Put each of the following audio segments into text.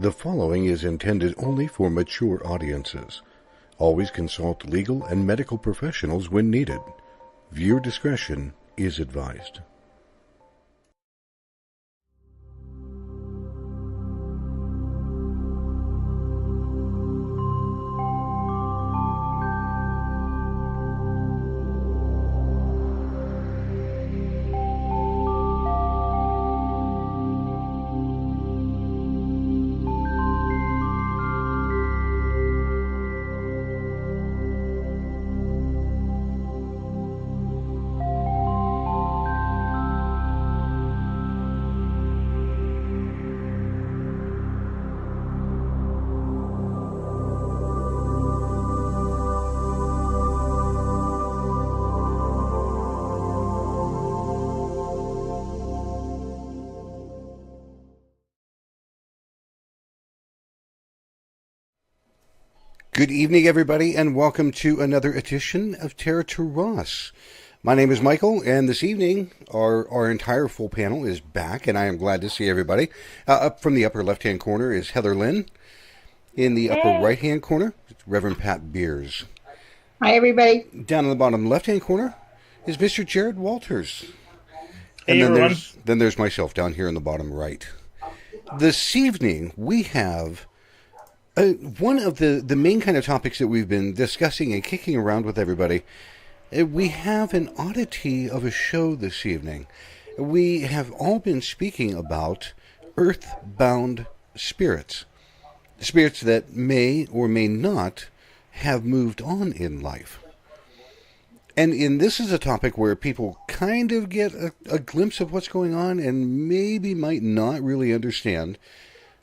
The following is intended only for mature audiences. Always consult legal and medical professionals when needed. Viewer discretion is advised. Good evening, everybody, and welcome to another edition of Terra Turas. My name is Michael, and this evening our entire full panel is back, and I am glad to see everybody. Up from the upper left-hand corner is Heather Lynn. In the upper right-hand corner, it's Reverend Pat Beers. Hi, everybody. Down in the bottom left-hand corner is Mr. Jared Walters. Hey, and everyone. Then there's myself down here in the bottom right. This evening, we have one of the main kind of topics that we've been discussing and kicking around with everybody. We have an oddity of a show this evening. We have all been speaking about Earthbound spirits. Spirits that may or may not have moved on in life. And this is a topic where people kind of get a glimpse of what's going on and maybe might not really understand.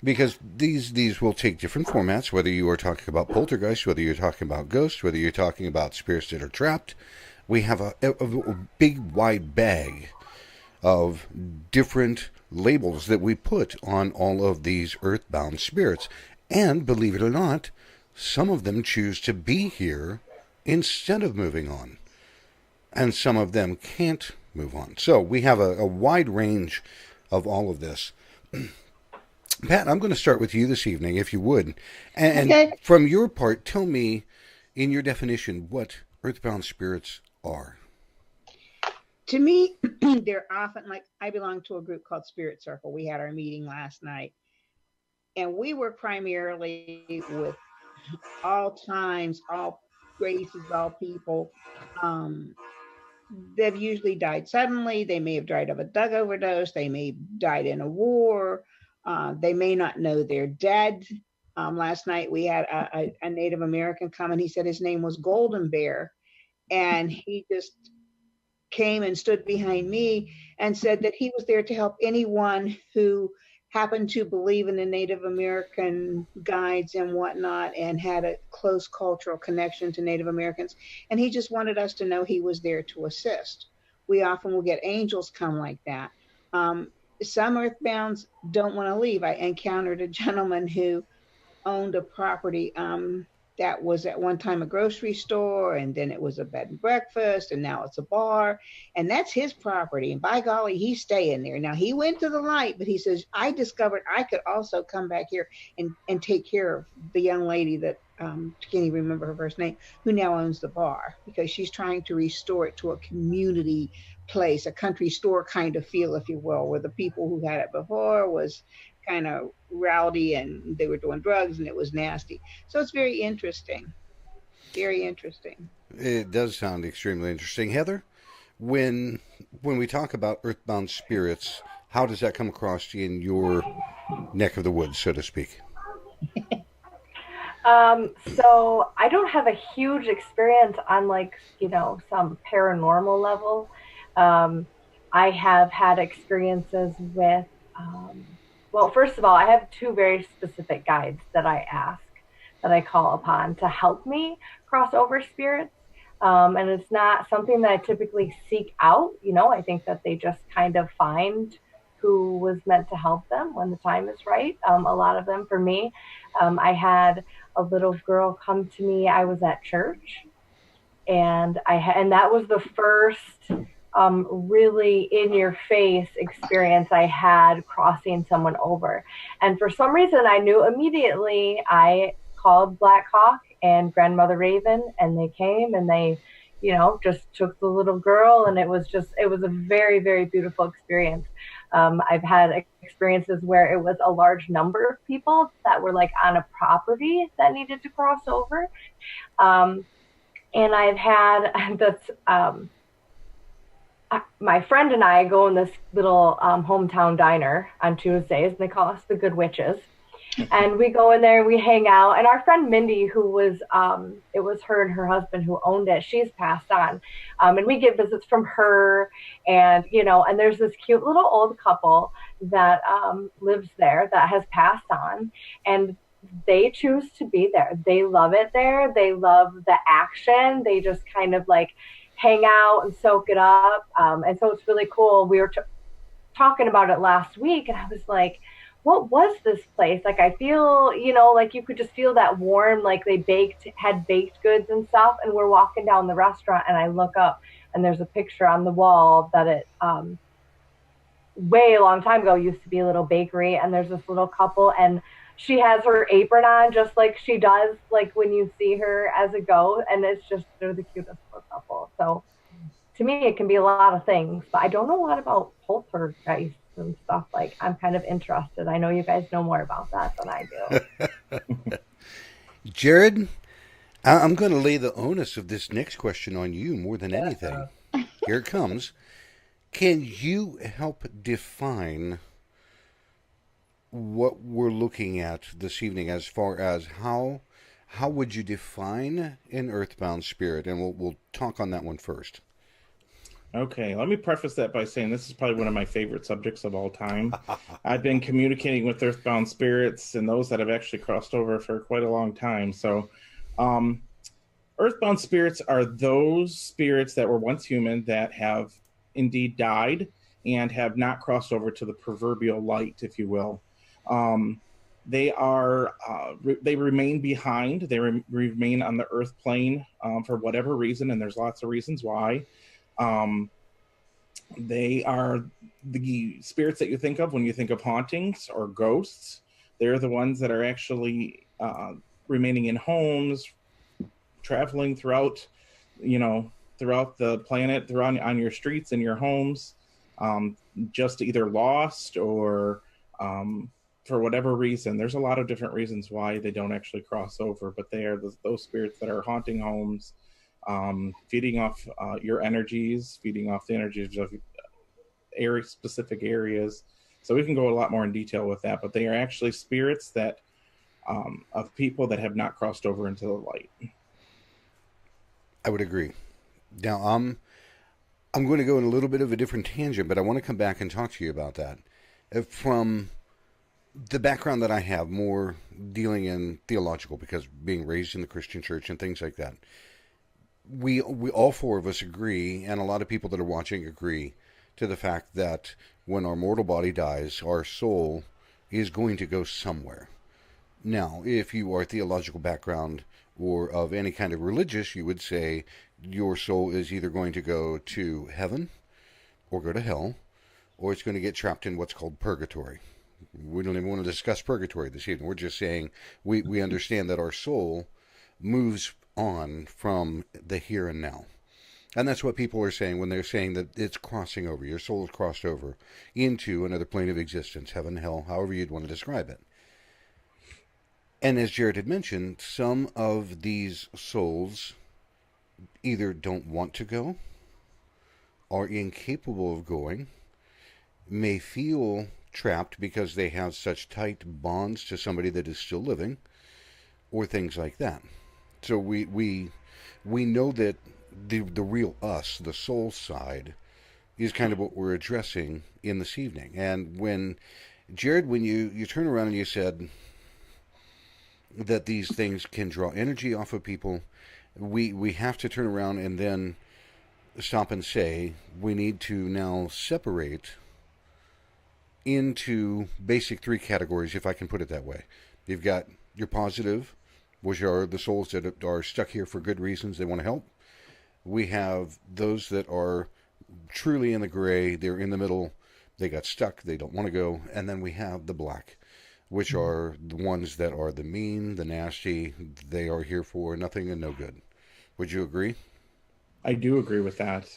Because these will take different formats, whether you are talking about poltergeists, whether you're talking about ghosts, whether you're talking about spirits that are trapped. We have a big, wide bag of different labels that we put on all of these earthbound spirits. And, believe it or not, some of them choose to be here instead of moving on. And some of them can't move on. So we have a wide range of all of this. Pat, I'm going to start with you this evening, if you would. And Okay. From your part, tell me, in your definition, what earthbound spirits are. To me, they're often like, I belong to a group called Spirit Circle. We had our meeting last night, and we were primarily with all times, all races, all people. They've usually died suddenly. They may have died of a drug overdose. They may have died in a war. They may not know they're dead. Last night we had a Native American come, and he said his name was Golden Bear. And he just came and stood behind me and said that he was there to help anyone who happened to believe in the Native American guides and whatnot and had a close cultural connection to Native Americans. And he just wanted us to know he was there to assist. We often will get angels come like that. Some earthbounds don't want to leave. I encountered a gentleman who owned a property that was at one time a grocery store, and then it was a bed and breakfast, and now it's a bar, and that's his property. And by golly, he's staying there. Now, he went to the light, but he says, I discovered I could also come back here and take care of the young lady that, can't even remember her first name, who now owns the bar, because she's trying to restore it to a community place, a country store kind of feel, if you will, where the people who had it before was kind of rowdy and they were doing drugs and it was nasty. So it's very interesting. Very interesting. It does sound extremely interesting. Heather, when we talk about earthbound spirits, how does that come across in your neck of the woods, so to speak? So I don't have a huge experience on some paranormal level. I have had experiences with, well, first of all, I have two very specific guides that I call upon to help me cross over spirits. And it's not something that I typically seek out. I think that they just kind of find who was meant to help them when the time is right. A lot of them for me. I had a little girl come to me. I was at church, and that was the first really in your face experience I had crossing someone over. And for some reason, I knew immediately. I called Black Hawk and Grandmother Raven, and they came and they, just took the little girl. And it was a very, very beautiful experience. I've had experiences where it was a large number of people that were like on a property that needed to cross over. Um, and I've had that's my friend and I go in this little hometown diner on Tuesdays, and they call us the Good Witches. And we go in there and we hang out. And our friend Mindy, who was, it was her and her husband who owned it, she's passed on. And we get visits from her. And, and there's this cute little old couple that lives there that has passed on. And they choose to be there. They love it there. They love the action. They just kind of like hang out and soak it up. And so it's really cool. We were talking about it last week, and I was like, what was this place? Like, I feel, like you could just feel that warm, like they had baked goods and stuff. And we're walking down the restaurant, and I look up, and there's a picture on the wall that it, way a long time ago, used to be a little bakery. And there's this little couple, and she has her apron on just like she does, like when you see her as a goat. And they're the cutest little couple. So to me, it can be a lot of things, but I don't know a lot about poltergeists and stuff. Like, I'm kind of interested. I know you guys know more about that than I do. Jared, I'm going to lay the onus of this next question on you more than anything. Here it comes. Can you help define what we're looking at this evening as far as how would you define an earthbound spirit? And we'll talk on that one first. Okay, let me preface that by saying this is probably one of my favorite subjects of all time. I've been communicating with earthbound spirits and those that have actually crossed over for quite a long time. So, earthbound spirits are those spirits that were once human that have indeed died and have not crossed over to the proverbial light, if you will. They remain behind. They remain on the earth plane for whatever reason, and there's lots of reasons why. They are the spirits that you think of when you think of hauntings or ghosts. They're the ones that are actually remaining in homes, traveling throughout the planet, on your streets and your homes, just either lost or for whatever reason. There's a lot of different reasons why they don't actually cross over, but they are those spirits that are haunting homes, feeding off your energies, feeding off the energies of specific areas. So we can go a lot more in detail with that, but they are actually spirits that of people that have not crossed over into the light. I would agree. Now, I'm going to go in a little bit of a different tangent, but I want to come back and talk to you about that. From the background that I have, more dealing in theological, because being raised in the Christian church and things like that, we all four of us agree, and a lot of people that are watching agree, to the fact that when our mortal body dies, our soul is going to go somewhere. Now, if you are theological background or of any kind of religious, you would say your soul is either going to go to heaven or go to hell, or it's going to get trapped in what's called purgatory. We don't even want to discuss purgatory this evening. We're just saying we understand that our soul moves on from the here and now. And that's what people are saying when they're saying that it's crossing over. Your soul is crossed over into another plane of existence, heaven, hell, however you'd want to describe it. And as Jared had mentioned, some of these souls either don't want to go, are incapable of going, may feel trapped because they have such tight bonds to somebody that is still living, or things like that. So we know that the real us, the soul side, is kind of what we're addressing in this evening. And when, Jared, when you turn around and you said that these things can draw energy off of people, we have to turn around and then stop and say we need to now separate into basic three categories, if I can put it that way. You've got your positive, which are the souls that are stuck here for good reasons, they want to help. We have those that are truly in the gray. They're in the middle. They got stuck. They don't want to go. And then we have the black, which are the ones that are the mean, the nasty. They are here for nothing and no good. Would you agree? I do agree with that.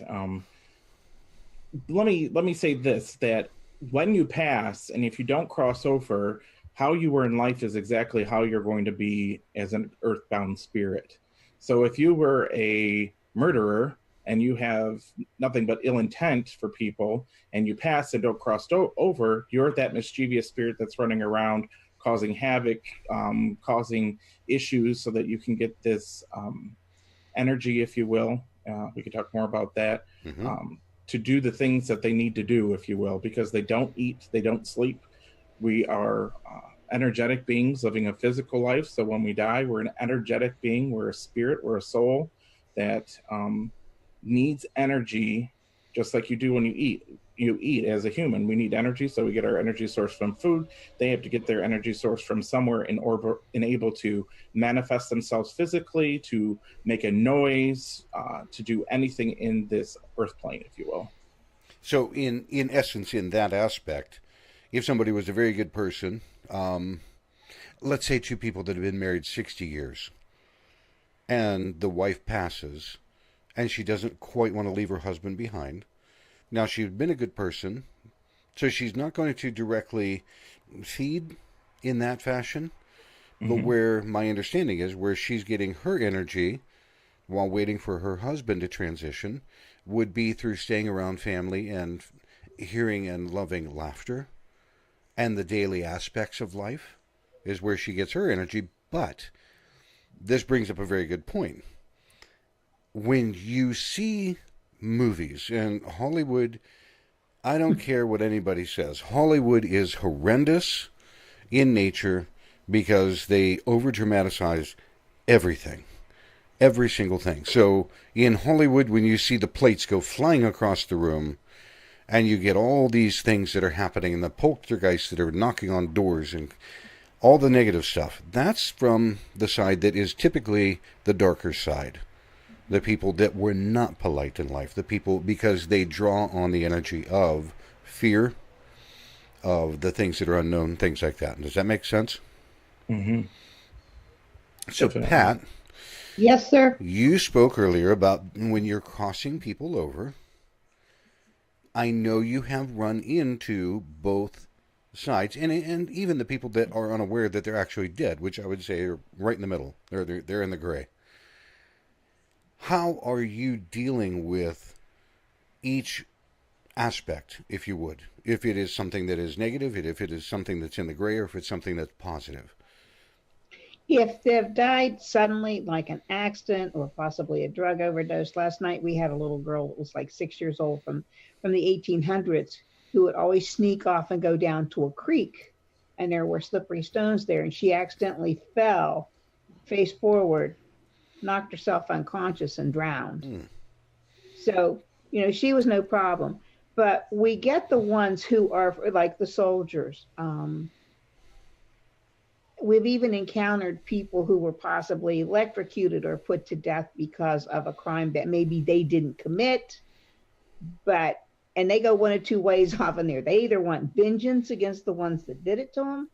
Let me say this: that when you pass, and if you don't cross over, how you were in life is exactly how you're going to be as an earthbound spirit. So if you were a murderer and you have nothing but ill intent for people, and you pass and don't cross over, you're that mischievous spirit that's running around causing havoc, causing issues, so that you can get this energy, if you will. We could talk more about that. Mm-hmm. To do the things that they need to do, if you will, because they don't eat, they don't sleep. We are energetic beings living a physical life. So when we die, we're an energetic being. We're a spirit. We're a soul that needs energy, just like you do when you eat. You eat as a human. We need energy, so we get our energy source from food. They have to get their energy source from somewhere in order and able to manifest themselves physically, to make a noise, to do anything in this earth plane, if you will. So, in essence, in that aspect, if somebody was a very good person, let's say two people that have been married 60 years, and the wife passes, and she doesn't quite want to leave her husband behind. Now, she's been a good person, so she's not going to directly feed in that fashion, but Mm-hmm. where my understanding is, where she's getting her energy while waiting for her husband to transition, would be through staying around family and hearing and loving laughter and the daily aspects of life is where she gets her energy. But this brings up a very good point. When you see movies and Hollywood, I don't care what anybody says, Hollywood is horrendous in nature because they over dramatize everything. Every single thing. So in Hollywood, when you see the plates go flying across the room, and you get all these things that are happening, and the poltergeists that are knocking on doors, and all the negative stuff, that's from the side that is typically the darker side. The people that were not polite in life. The people, because they draw on the energy of fear, of the things that are unknown, things like that. Does that make sense? Mm-hmm. So, Definitely. Pat, Yes, sir. you spoke earlier about when you're crossing people over. I know you have run into both sides, and even the people that are unaware that they're actually dead, which I would say are right in the middle. They're in the gray. How are you dealing with each aspect, if you would? If it is something that is negative, if it is something that's in the gray, or if it's something that's positive. If they've died suddenly, like an accident or possibly a drug overdose. Last night we had a little girl that was like 6 years old from the 1800s who would always sneak off and go down to a creek, and there were slippery stones there, and she accidentally fell face forward, knocked herself unconscious, and drowned. Hmm. So, she was no problem. But we get the ones who are like the soldiers. We've even encountered people who were possibly electrocuted or put to death because of a crime that maybe they didn't commit, but and they go one of two ways off in there. They either want vengeance against the ones that did it to them,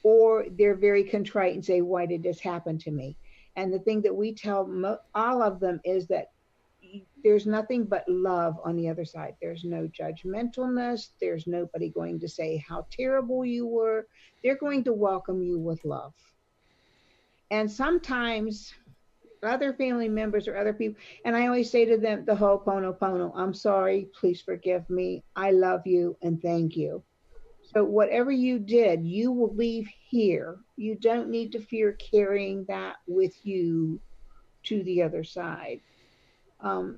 or they're very contrite and say, "Why did this happen to me?" And the thing that we tell all of them is that there's nothing but love on the other side. There's no judgmentalness. There's nobody going to say how terrible you were. They're going to welcome you with love. And sometimes other family members or other people, and I always say to them the Ho'oponopono, I'm sorry, please forgive me, I love you, and thank you. So whatever you did, you will leave here. You don't need to fear carrying that with you to the other side.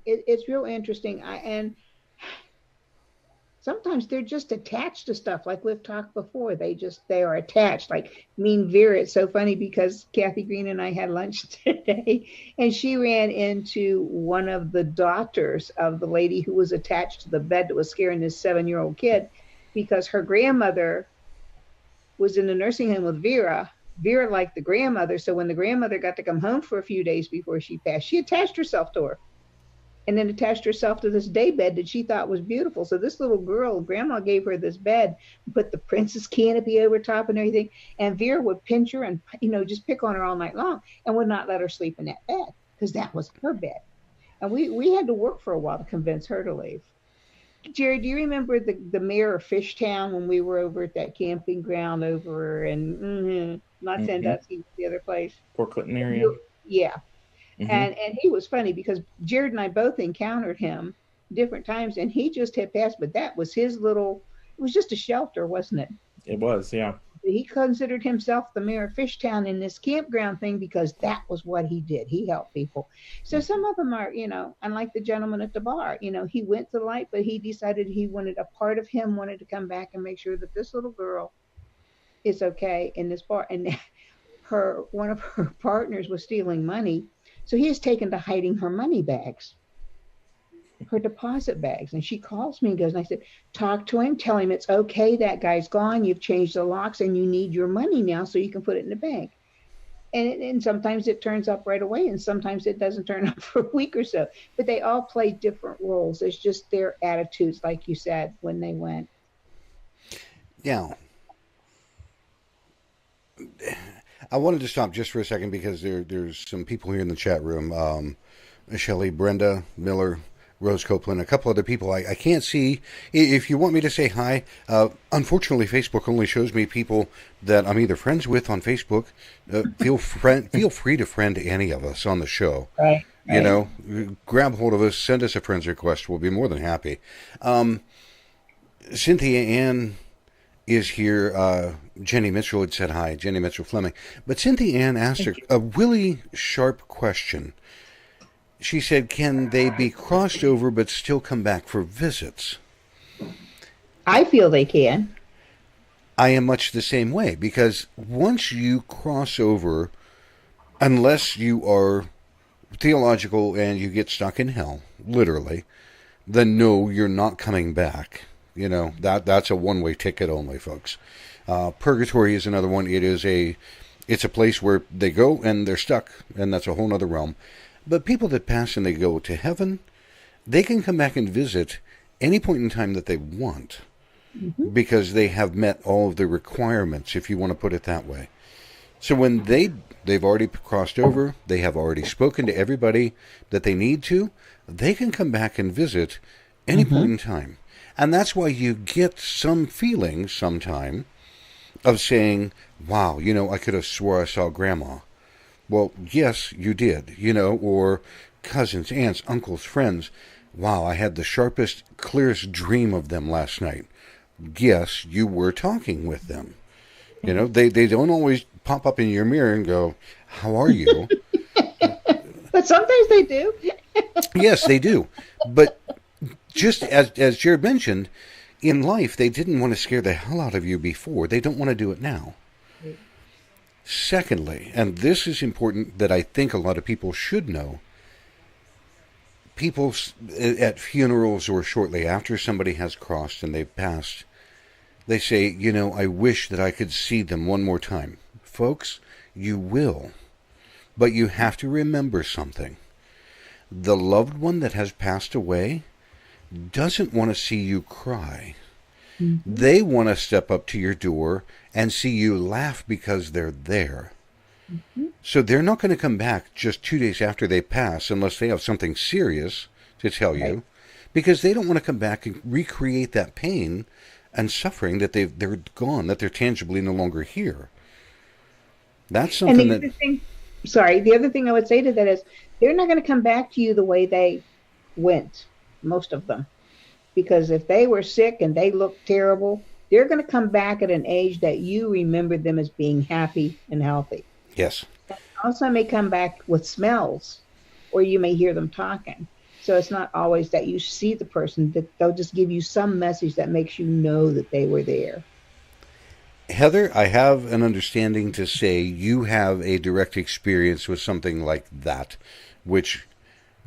It's real interesting. And sometimes they're just attached to stuff, like we've talked before. They are attached. Like Mean Vera, it's so funny because Kathy Green and I had lunch today, and she ran into one of the daughters of the lady who was attached to the bed that was scaring this 7-year-old kid, because her grandmother was in the nursing home with Vera. Vera liked the grandmother, so when the grandmother got to come home for a few days before she passed, she attached herself to her. and then attached herself to this day bed that she thought was beautiful. So this little girl, grandma gave her this bed, put the princess canopy over top and everything. And Vera would pinch her and, just pick on her all night long and would not let her sleep in that bed because that was her bed. And we had to work for a while to convince her to leave. Jerry, do you remember the mayor of Fishtown when we were over at that camping ground over in not Mm-hmm. Sandusky, the other place? Port Clinton area. Yeah, Mm-hmm. and he was funny because Jared and I both encountered him different times, and he just had passed, but that was his little. It was just a shelter, wasn't it? It was, yeah. He considered himself the mayor of Fishtown in this campground thing because that was what he did. He helped people. So some of them are, unlike the gentleman at the bar, he went to the light, but he decided he wanted a part of him wanted to come back and make sure that this little girl is okay in this bar. And one of her partners was stealing money. So he has taken to hiding her money bags, her deposit bags. And she calls me and goes, and I said, talk to him, tell him it's okay. That guy's gone. You've changed the locks and you need your money now so you can put it in the bank. And sometimes it turns up right away and sometimes it doesn't turn up for a week or so. But they all play different roles. It's just their attitudes, like you said, when they went. Now, I wanted to stop just for a second because there's some people here in the chat room. Shelley, Brenda, Miller, Rose Copeland, a couple other people I can't see. If you want me to say hi, unfortunately, Facebook only shows me people that I'm either friends with on Facebook. Feel free to friend any of us on the show. Right. Grab hold of us, send us a friend's request. We'll be more than happy. Cynthia Ann is here. Jenny Mitchell had said hi, Jenny Mitchell Fleming. But Cynthia Ann asked a really sharp question. She said, can they be crossed over but still come back for visits? I feel they can. I am much the same way because once you cross over, unless you are theological and you get stuck in hell, literally, then no, you're not coming back. That's a one-way ticket only, folks. Purgatory is another one. It's a place where they go and they're stuck, and that's a whole other realm. But people that pass and they go to heaven, they can come back and visit any point in time that they want because they have met all of the requirements, if you want to put it that way. So when they've already crossed over, they have already spoken to everybody that they need to, they can come back and visit any point in time. And that's why you get some feeling sometime of saying, wow, I could have swore I saw Grandma. Well, yes, you did, or cousins, aunts, uncles, friends. Wow, I had the sharpest, clearest dream of them last night. Yes, you were talking with them. They don't always pop up in your mirror and go, how are you? But sometimes they do. Yes, they do. But just as Jared mentioned, in life, they didn't want to scare the hell out of you before. They don't want to do it now. Secondly, and this is important that I think a lot of people should know, people at funerals or shortly after somebody has crossed and they've passed, they say, I wish that I could see them one more time. Folks, you will. But you have to remember something. The loved one that has passed away doesn't want to see you cry. They want to step up to your door and see you laugh because they're there. So they're not going to come back just 2 days after they pass unless they have something serious to tell you, because they don't want to come back and recreate that pain and suffering that they're gone, that they're tangibly no longer here. That's something the other thing I would say to that is they're not going to come back to you the way they went, most of them. Because if they were sick and they looked terrible, they're going to come back at an age that you remember them as being happy and healthy. Yes. Also may come back with smells, or you may hear them talking. So it's not always that you see the person, that they'll just give you some message that makes you know that they were there. Heather, I have an understanding to say you have a direct experience with something like that, which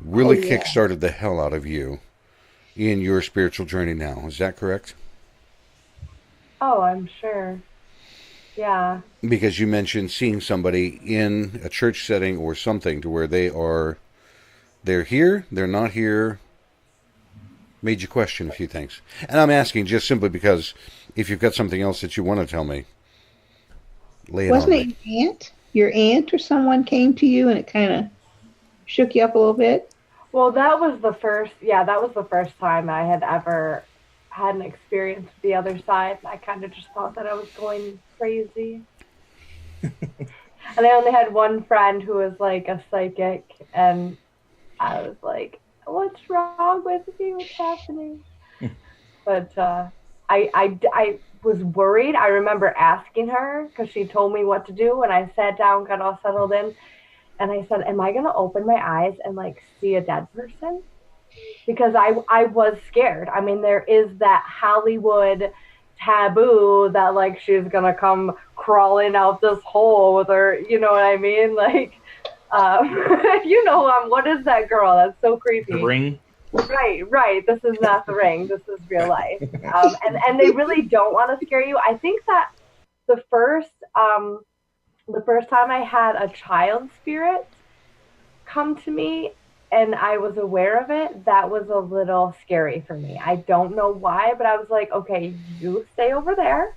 really kick-started the hell out of you in your spiritual journey now. Is that correct? Oh, I'm sure. Yeah. Because you mentioned seeing somebody in a church setting or something to where they are They're here, they're not here. Made you question a few things. And I'm asking just simply because if you've got something else that you want to tell me, lay it Wasn't on it me. your aunt? Your aunt or someone came to you and it kind of shook you up a little bit? Well, that was the first time I had ever had an experience with the other side. I kind of just thought that I was going crazy. And I only had one friend who was like a psychic, and I was like, "What's wrong with me? What's happening?" But I was worried. I remember asking her because she told me what to do, and I sat down, got all settled in, and I said, "Am I gonna open my eyes and like see a dead person?" Because I was scared. I mean, there is that Hollywood taboo that like she's gonna come crawling out this hole with her, you know what I mean? Like, um, you know, what is that girl? That's so The creepy. Ring. Right, right. This is not the ring. This is real life. And they really don't want to scare you. I think that the first the first time I had a child spirit come to me and I was aware of it, that was a little scary for me. I don't know why, but I was like, okay, you stay over there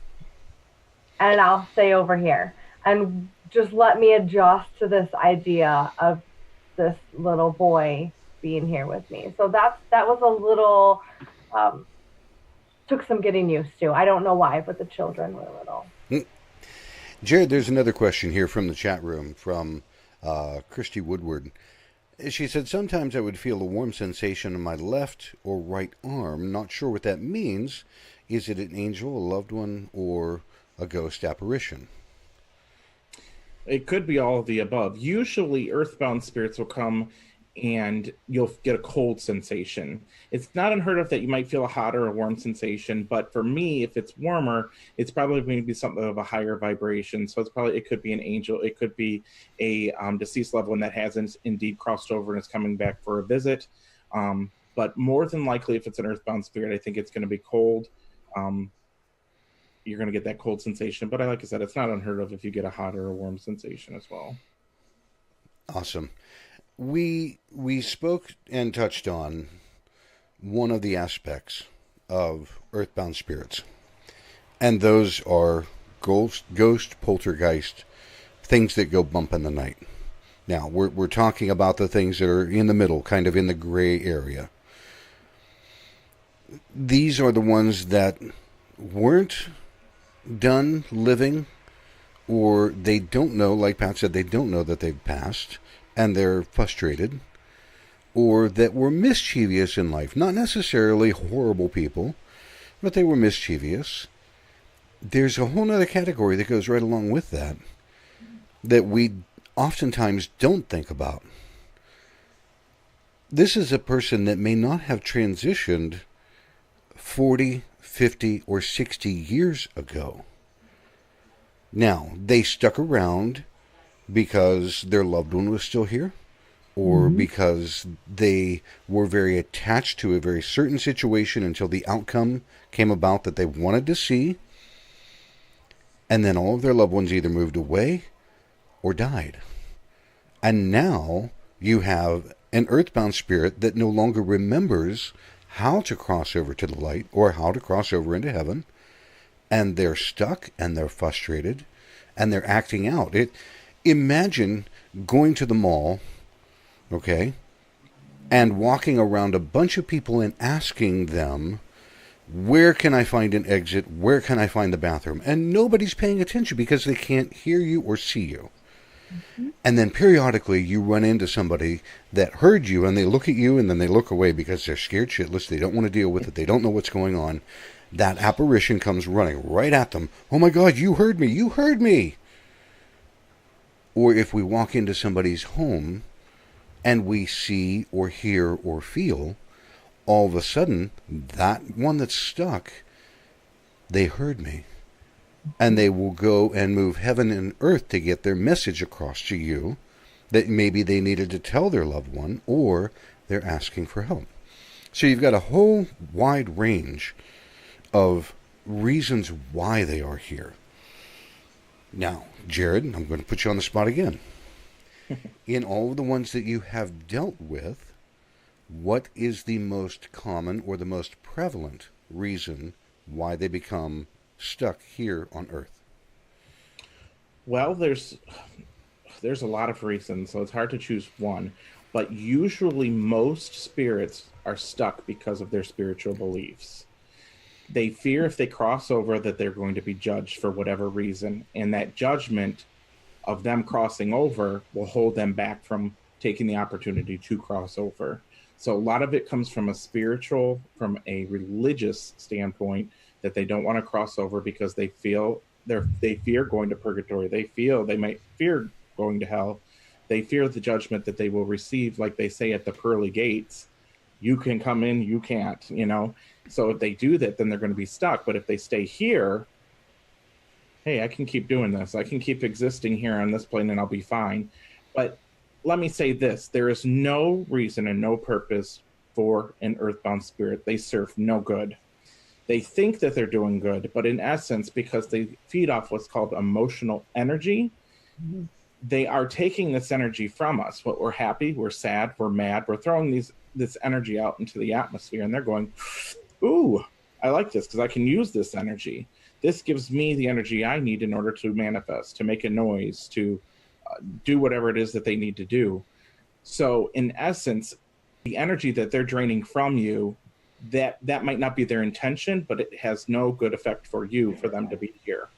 and I'll stay over here. And just let me adjust to this idea of this little boy being here with me. So that was a little um, took some getting used to. I don't know why, but the children were little. Jared, there's another question here from the chat room from Christy Woodward. She said, sometimes I would feel a warm sensation in my left or right arm. Not sure what that means. Is it an angel, a loved one, or a ghost apparition? It could be all of the above. Usually, earthbound spirits will come and you'll get a cold sensation. It's not unheard of that you might feel a hot or a warm sensation, but for me, if it's warmer, it's probably going to be something of a higher vibration. So it could be an angel, it could be a deceased loved one that has indeed crossed over and is coming back for a visit. But more than likely, if it's an earthbound spirit, I think it's going to be cold. You're going to get that cold sensation. But like I said, it's not unheard of if you get a hot or a warm sensation as well. Awesome. We spoke and touched on one of the aspects of earthbound spirits, and those are ghost, poltergeist, things that go bump in the night. Now, we're talking about the things that are in the middle, kind of in the gray area. These are the ones that weren't done living, or they don't know, like Pat said, they don't know that they've passed, and they're frustrated, or that were mischievous in life. Not necessarily horrible people, but they were mischievous. There's a whole other category that goes right along with that we oftentimes don't think about. This is a person that may not have transitioned 40, 50, or 60 years ago. Now, they stuck around because their loved one was still here, or because they were very attached to a very certain situation until the outcome came about that they wanted to see, and then all of their loved ones either moved away or died. And now you have an earthbound spirit that no longer remembers how to cross over to the light or how to cross over into heaven, and they're stuck and they're frustrated and they're acting out. Imagine going to the mall, okay, and walking around a bunch of people and asking them, where can I find an exit? Where can I find the bathroom? And nobody's paying attention because they can't hear you or see you. Mm-hmm. And then periodically you run into somebody that heard you and they look at you and then they look away because they're scared shitless. They don't want to deal with it. They don't know what's going on. That apparition comes running right at them. Oh my God, you heard me. You heard me. Or if we walk into somebody's home and we see or hear or feel, all of a sudden, that one that's stuck, they heard me. And they will go and move heaven and earth to get their message across to you that maybe they needed to tell their loved one, or they're asking for help. So you've got a whole wide range of reasons why they are here. Now, Jared, I'm going to put you on the spot again. In all of the ones that you have dealt with, what is the most common or the most prevalent reason why they become stuck here on Earth? Well, there's a lot of reasons, so it's hard to choose one. But usually, most spirits are stuck because of their spiritual beliefs. They fear if they cross over that they're going to be judged for whatever reason, and that judgment of them crossing over will hold them back from taking the opportunity to cross over. So a lot of it comes from a spiritual, from a religious standpoint, that they don't want to cross over because they fear going to purgatory. They might fear going to hell. They fear the judgment that they will receive, like they say at the pearly gates. You can come in, you can't, you know. So if they do that, then they're going to be stuck. But if they stay here, hey, I can keep doing this. I can keep existing here on this plane and I'll be fine. But let me say this, there is no reason and no purpose for an earthbound spirit. They serve no good. They think that they're doing good, but in essence, because they feed off what's called emotional energy, they are taking this energy from us. What we're happy, we're sad, we're mad, we're throwing this energy out into the atmosphere, and they're going, ooh, I like this because I can use this energy. This gives me the energy I need in order to manifest, to make a noise, to do whatever it is that they need to do. So in essence, the energy that they're draining from you, that might not be their intention, but it has no good effect for you for them to be here.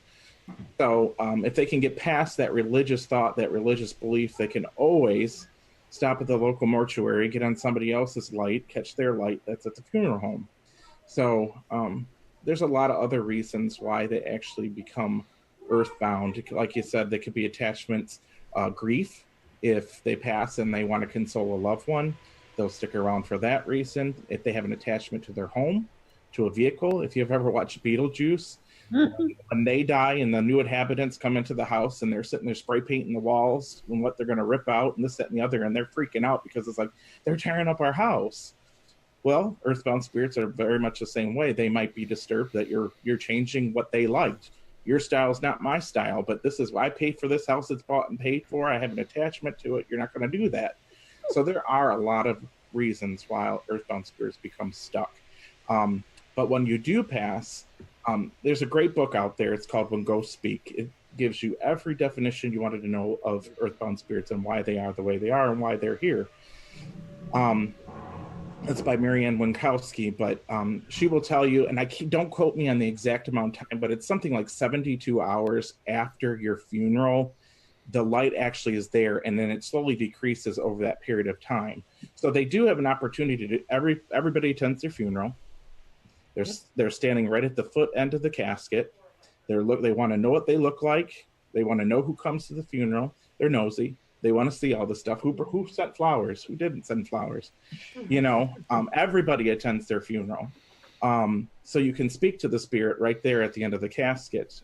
So if they can get past that religious thought, that religious belief, they can always stop at the local mortuary, get on somebody else's light, catch their light that's at the funeral home. So there's a lot of other reasons why they actually become earthbound. Like you said, they could be attachments, grief. If they pass and they want to console a loved one, they'll stick around for that reason. If they have an attachment to their home, to a vehicle, if you've ever watched Beetlejuice, when they die and the new inhabitants come into the house and they're sitting there spray painting the walls and what they're going to rip out and this, that, and the other, and they're freaking out because it's like, they're tearing up our house. Well, earthbound spirits are very much the same way. They might be disturbed that you're changing what they liked. Your style is not my style, but this is, I paid for this house, it's bought and paid for. I have an attachment to it. You're not going to do that. So there are a lot of reasons why earthbound spirits become stuck. But when you do pass, there's a great book out there. It's called When Ghosts Speak. It gives you every definition you wanted to know of earthbound spirits and why they are the way they are and why they're here. It's by Marianne Winkowski, but she will tell you, and don't quote me on the exact amount of time, but it's something like 72 hours after your funeral, the light actually is there, and then it slowly decreases over that period of time. So they do have an opportunity to everybody attends their funeral. They're standing right at the foot end of the casket. They want to know what they look like. They want to know who comes to the funeral. They're nosy. They want to see all the stuff. Who sent flowers? Who didn't send flowers? You know, everybody attends their funeral. So you can speak to the spirit right there at the end of the casket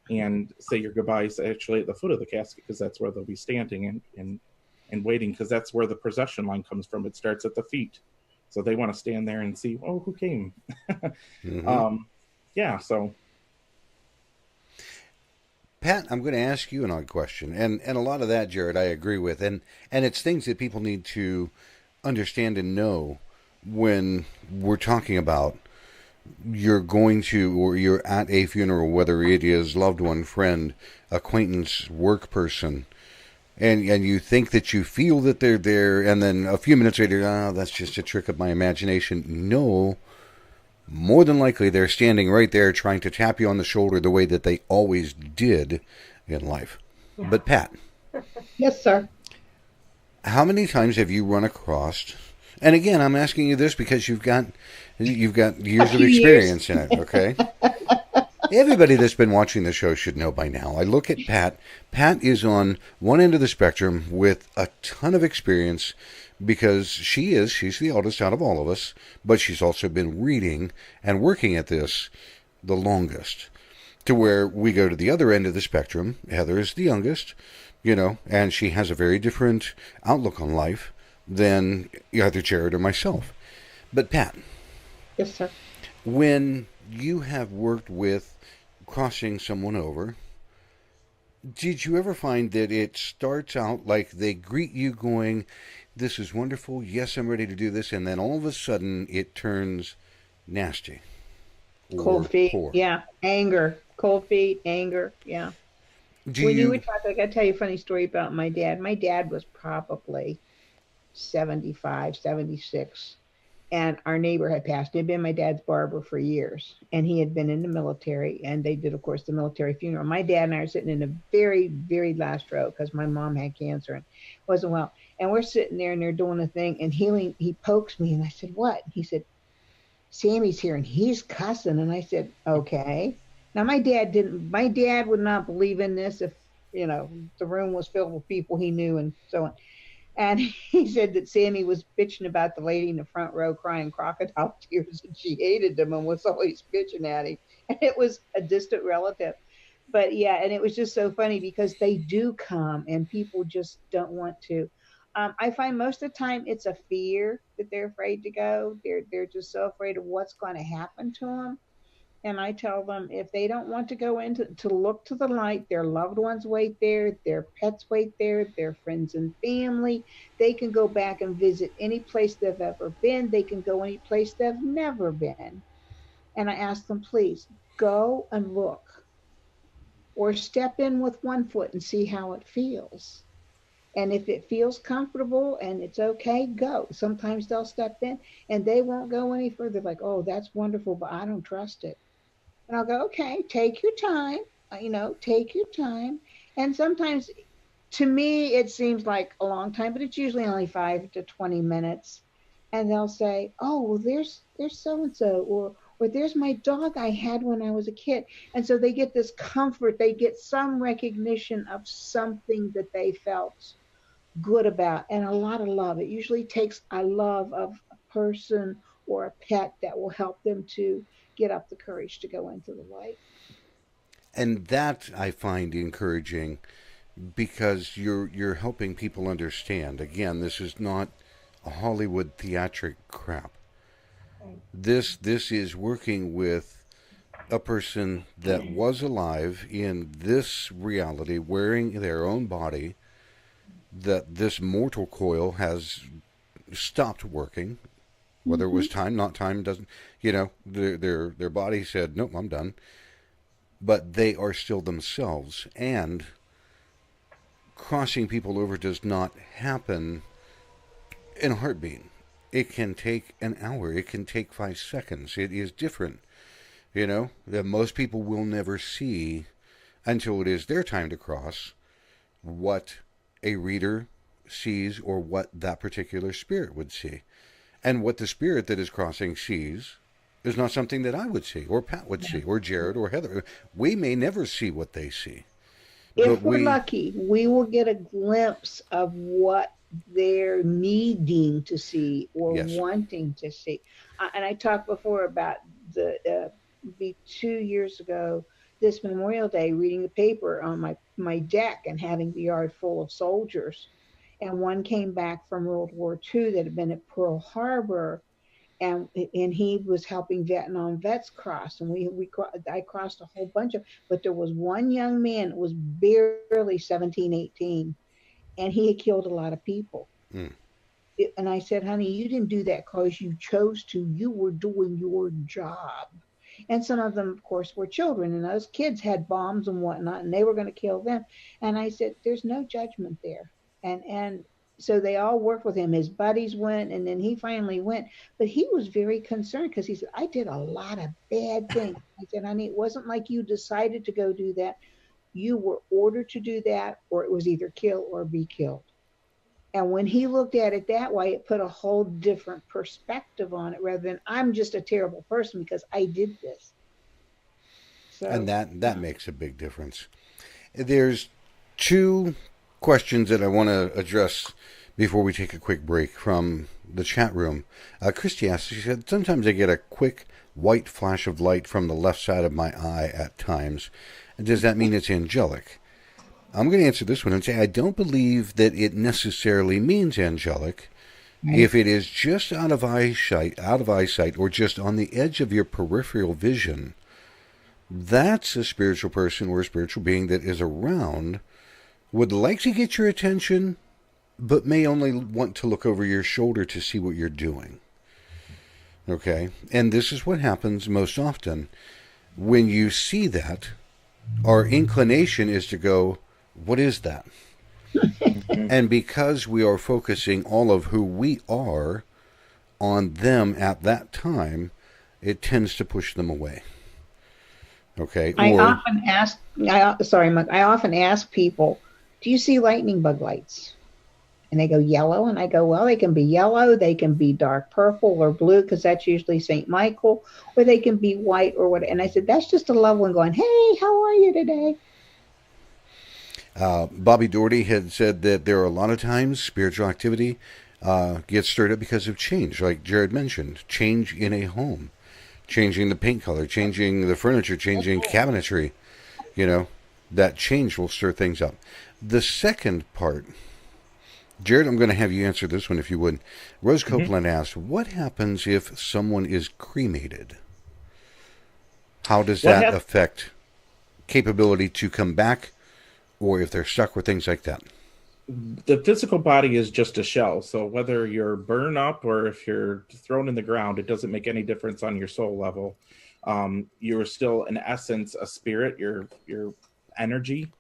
and say your goodbyes actually at the foot of the casket, because that's where they'll be standing and waiting, because that's where the procession line comes from. It starts at the feet. So they want to stand there and see, oh, who came? Yeah, so. Pat, I'm going to ask you an odd question, and a lot of that, Jared, I agree with, and it's things that people need to understand and know when we're talking about you're going to, or you're at a funeral, whether it is loved one, friend, acquaintance, work person, and you think that you feel that they're there, and then a few minutes later, that's just a trick of my imagination. No. More than likely, they're standing right there trying to tap you on the shoulder the way that they always did in life. Yeah. But Pat. Yes, sir. How many times have you run across, and again, I'm asking you this because you've got years of experience in it, okay? Everybody that's been watching the show should know by now. I look at Pat. Pat is on one end of the spectrum with a ton of experience, because she's the oldest out of all of us, but she's also been reading and working at this the longest. To where we go to the other end of the spectrum, Heather is the youngest, and she has a very different outlook on life than either Jared or myself. But Pat. Yes, sir. When you have worked with crossing someone over, did you ever find that it starts out like they greet you going, this is wonderful. Yes, I'm ready to do this. And then all of a sudden it turns nasty Cold or feet, poor. yeah. Anger, cold feet, anger, yeah. Do When you were you? talking, I got to tell you a funny story about my dad. My dad was probably 75, 76. And our neighbor had passed. He'd been my dad's barber for years, and he had been in the military. And they did, of course, the military funeral. My dad and I are sitting in the very, very last row because my mom had cancer and wasn't well. And we're sitting there, and they're doing a thing. And he pokes me, and I said, "What?" He said, "Sammy's here, and he's cussing." And I said, "Okay." Now my dad didn't. My dad would not believe in this if the room was filled with people he knew and so on. And he said that Sammy was bitching about the lady in the front row crying crocodile tears and she hated him and was always bitching at him. And it was a distant relative. But yeah, and it was just so funny because they do come and people just don't want to. I find most of the time it's a fear that they're afraid to go. They're just so afraid of what's going to happen to them. And I tell them if they don't want to go into to look to the light, their loved ones wait there, their pets wait there, their friends and family. They can go back and visit any place they've ever been. They can go any place they've never been. And I ask them, please go and look or step in with one foot and see how it feels. And if it feels comfortable and it's okay, go. Sometimes they'll step in and they won't go any further. Like, oh, that's wonderful, but I don't trust it. And I'll go, okay, take your time, take your time. And sometimes to me, it seems like a long time, but it's usually only 5 to 20 minutes. And they'll say, oh, well, there's so and so, or there's my dog I had when I was a kid. And so they get this comfort, they get some recognition of something that they felt good about and a lot of love. It usually takes a love of a person or a pet that will help them to get up the courage to go into the light. And that I find encouraging because you're helping people understand. Again, this is not a Hollywood theatric crap. Right. This is working with a person that was alive in this reality, wearing their own body, that this mortal coil has stopped working. Whether it Mm-hmm. was time, not time, doesn't their body said, nope, I'm done. But they are still themselves, and crossing people over does not happen in a heartbeat. It can take an hour. It can take 5 seconds. It is different, that most people will never see until it is their time to cross what a reader sees or what that particular spirit would see. And what the spirit that is crossing sees is not something that I would see, or Pat would see, or Jared, or Heather. We may never see what they see, but If we're we, lucky, we will get a glimpse of what they're needing to see or yes. wanting to see. And I talked before about the be 2 years ago this Memorial Day, reading the paper on my deck and having the yard full of soldiers. And one came back from World War II that had been at Pearl Harbor, and he was helping Vietnam vets cross, and I crossed a whole bunch of, but there was one young man that was barely 17, 18, and he had killed a lot of people. Mm. And I said, honey, you didn't do that because you chose to. You were doing your job. And some of them, of course, were children, and those kids had bombs and whatnot, and they were going to kill them. And I said, there's no judgment there. And so they all worked with him. His buddies went, and then he finally went. But he was very concerned because he said, I did a lot of bad things. I said, honey, it wasn't like you decided to go do that. You were ordered to do that, or it was either kill or be killed. And when he looked at it that way, it put a whole different perspective on it rather than I'm just a terrible person because I did this. And So, that makes a big difference. There's two questions that I want to address before we take a quick break from the chat room. Christy asked, she said, sometimes I get a quick white flash of light from the left side of my eye at times. Does that mean it's angelic? I'm going to answer this one and say I don't believe that it necessarily means angelic. right. If it is just out of eyesight, or just on the edge of your peripheral vision, that's a spiritual person or a spiritual being that is around, would like to get your attention, but may only want to look over your shoulder to see what you're doing. Okay? And this is what happens most often. When you see that, our inclination is to go, what is that? And because we are focusing all of who we are on them at that time, it tends to push them away. Okay? I often ask, sorry, Mike, I often ask people, do you see lightning bug lights? And they go, yellow. And I go, well, they can be yellow, they can be dark purple or blue, because that's usually St. Michael, or they can be white or what. And I said, that's just a loved one going, hey, how are you today? Bobby Doherty had said that there are a lot of times spiritual activity gets stirred up because of change, like Jared mentioned, change in a home, changing the paint color, changing the furniture, changing cabinetry. You know, that change will stir things up. The second part, Jared, I'm going to have you answer this one if you would. Rose Copeland asked, what happens if someone is cremated? How does that affect capability to come back, or if they're stuck with things like that? The physical body is just a shell. So whether you're burned up or if you're thrown in the ground, it doesn't make any difference on your soul level. You're still, in essence, a spirit, your energy,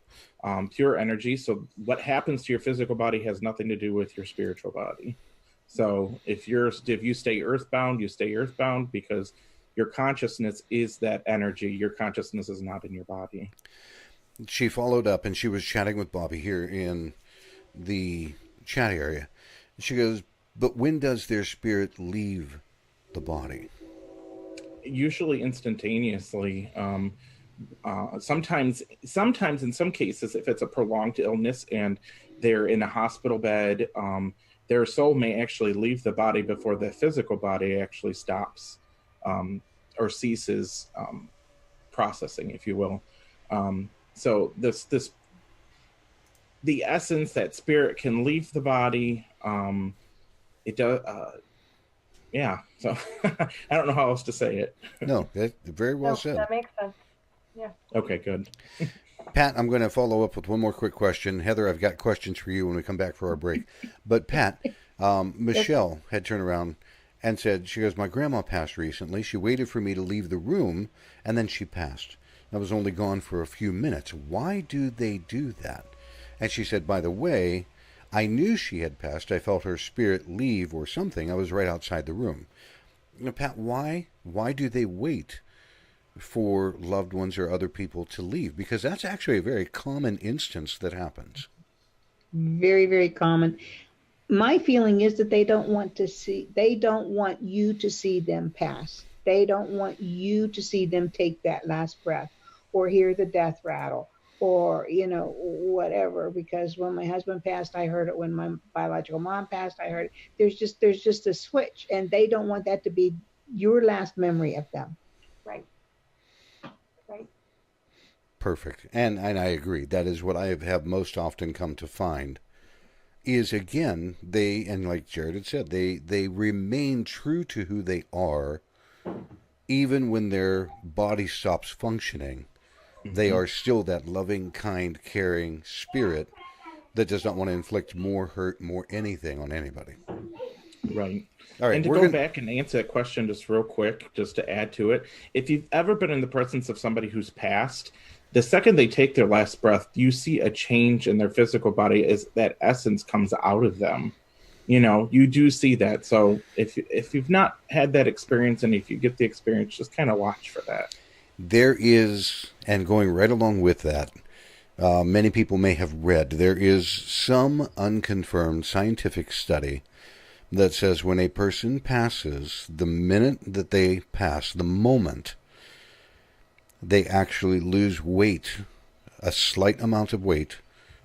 pure energy. So what happens to your physical body has nothing to do with your spiritual body. So if you stay earthbound, you stay earthbound because your consciousness is that energy. Your consciousness is not in your body. She followed up, and she was chatting with Bobby here in the chat area. She goes, but when does their spirit leave the body? Usually instantaneously. Sometimes in some cases, if it's a prolonged illness and they're in a hospital bed, their soul may actually leave the body before the physical body actually stops or ceases processing, if you will. So the essence, that spirit can leave the body. It does. Yeah. So I don't know how else to say it. No, that very well said. That makes sense. Yeah. Okay, good. Pat, I'm going to follow up with one more quick question. Heather, I've got questions for you when we come back for our break. But Pat, Michelle had turned around and said, she goes, my grandma passed recently. She waited for me to leave the room, and then she passed. I was only gone for a few minutes. Why do they do that? And she said, by the way, I knew she had passed. I felt her spirit leave or something. I was right outside the room. Now, Pat, why do they wait for loved ones or other people to leave? Because that's actually a very common instance that happens. Very, very common. My feeling is that they don't want you to see them pass. They don't want you to see them take that last breath or hear the death rattle or, whatever. Because when my husband passed, I heard it. When my biological mom passed, I heard it. There's just a switch, and they don't want that to be your last memory of them. Right. Perfect. And I agree. That is what I have most often come to find is, again, and like Jared had said, they remain true to who they are even when their body stops functioning. They are still that loving, kind, caring spirit that does not want to inflict more hurt, more anything on anybody. Right. All right. And to go back and answer that question just real quick, just to add to it, if you've ever been in the presence of somebody who's passed, the second they take their last breath, you see a change in their physical body as that essence comes out of them. You do see that. So if you've not had that experience, and if you get the experience, just kind of watch for that. There is, and going right along with that, many people may have read, there is some unconfirmed scientific study that says when a person passes, the minute that they pass, the moment, they actually lose weight, a slight amount of weight,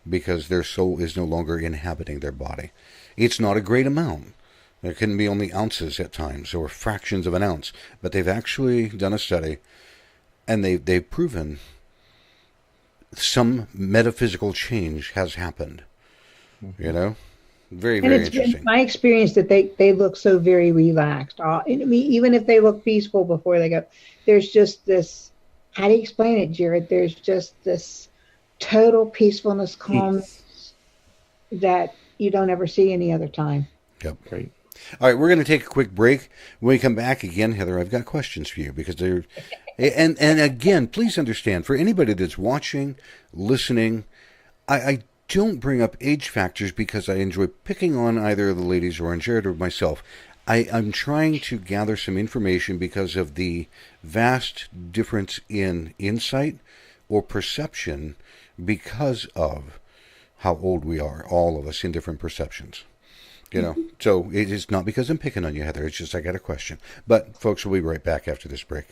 because their soul is no longer inhabiting their body. It's not a great amount. There can be only ounces at times, or fractions of an ounce. But they've actually done a study, and they've proven some metaphysical change has happened. Very, very interesting. Been my experience that they look so very relaxed. Even if they look peaceful before they go, there's just this, how do you explain it, Jared? There's just this total peacefulness, calmness that you don't ever see any other time. Yep. Great. All right, we're going to take a quick break. When we come back again, Heather, I've got questions for you because they're, and again, please understand, for anybody that's watching, listening, I don't bring up age factors because I enjoy picking on either of the ladies or on Jared or myself. I'm trying to gather some information because of the vast difference in insight or perception because of how old we are, all of us in different perceptions. You know, so it is not because I'm picking on you, Heather. It's just I got a question. But, folks, we'll be right back after this break.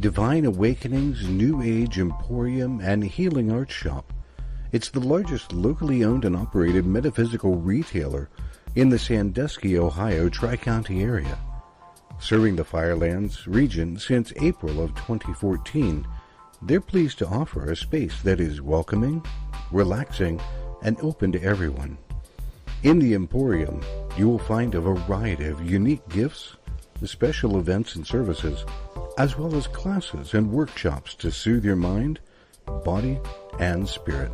Divine Awakenings New Age Emporium and Healing Arts Shop. It's the largest locally owned and operated metaphysical retailer in the Sandusky, Ohio Tri-County area. Serving the Firelands region since April of 2014, they're pleased to offer a space that is welcoming, relaxing, and open to everyone. In the Emporium, you will find a variety of unique gifts, special events and services, as well as classes and workshops to soothe your mind, body, and spirit.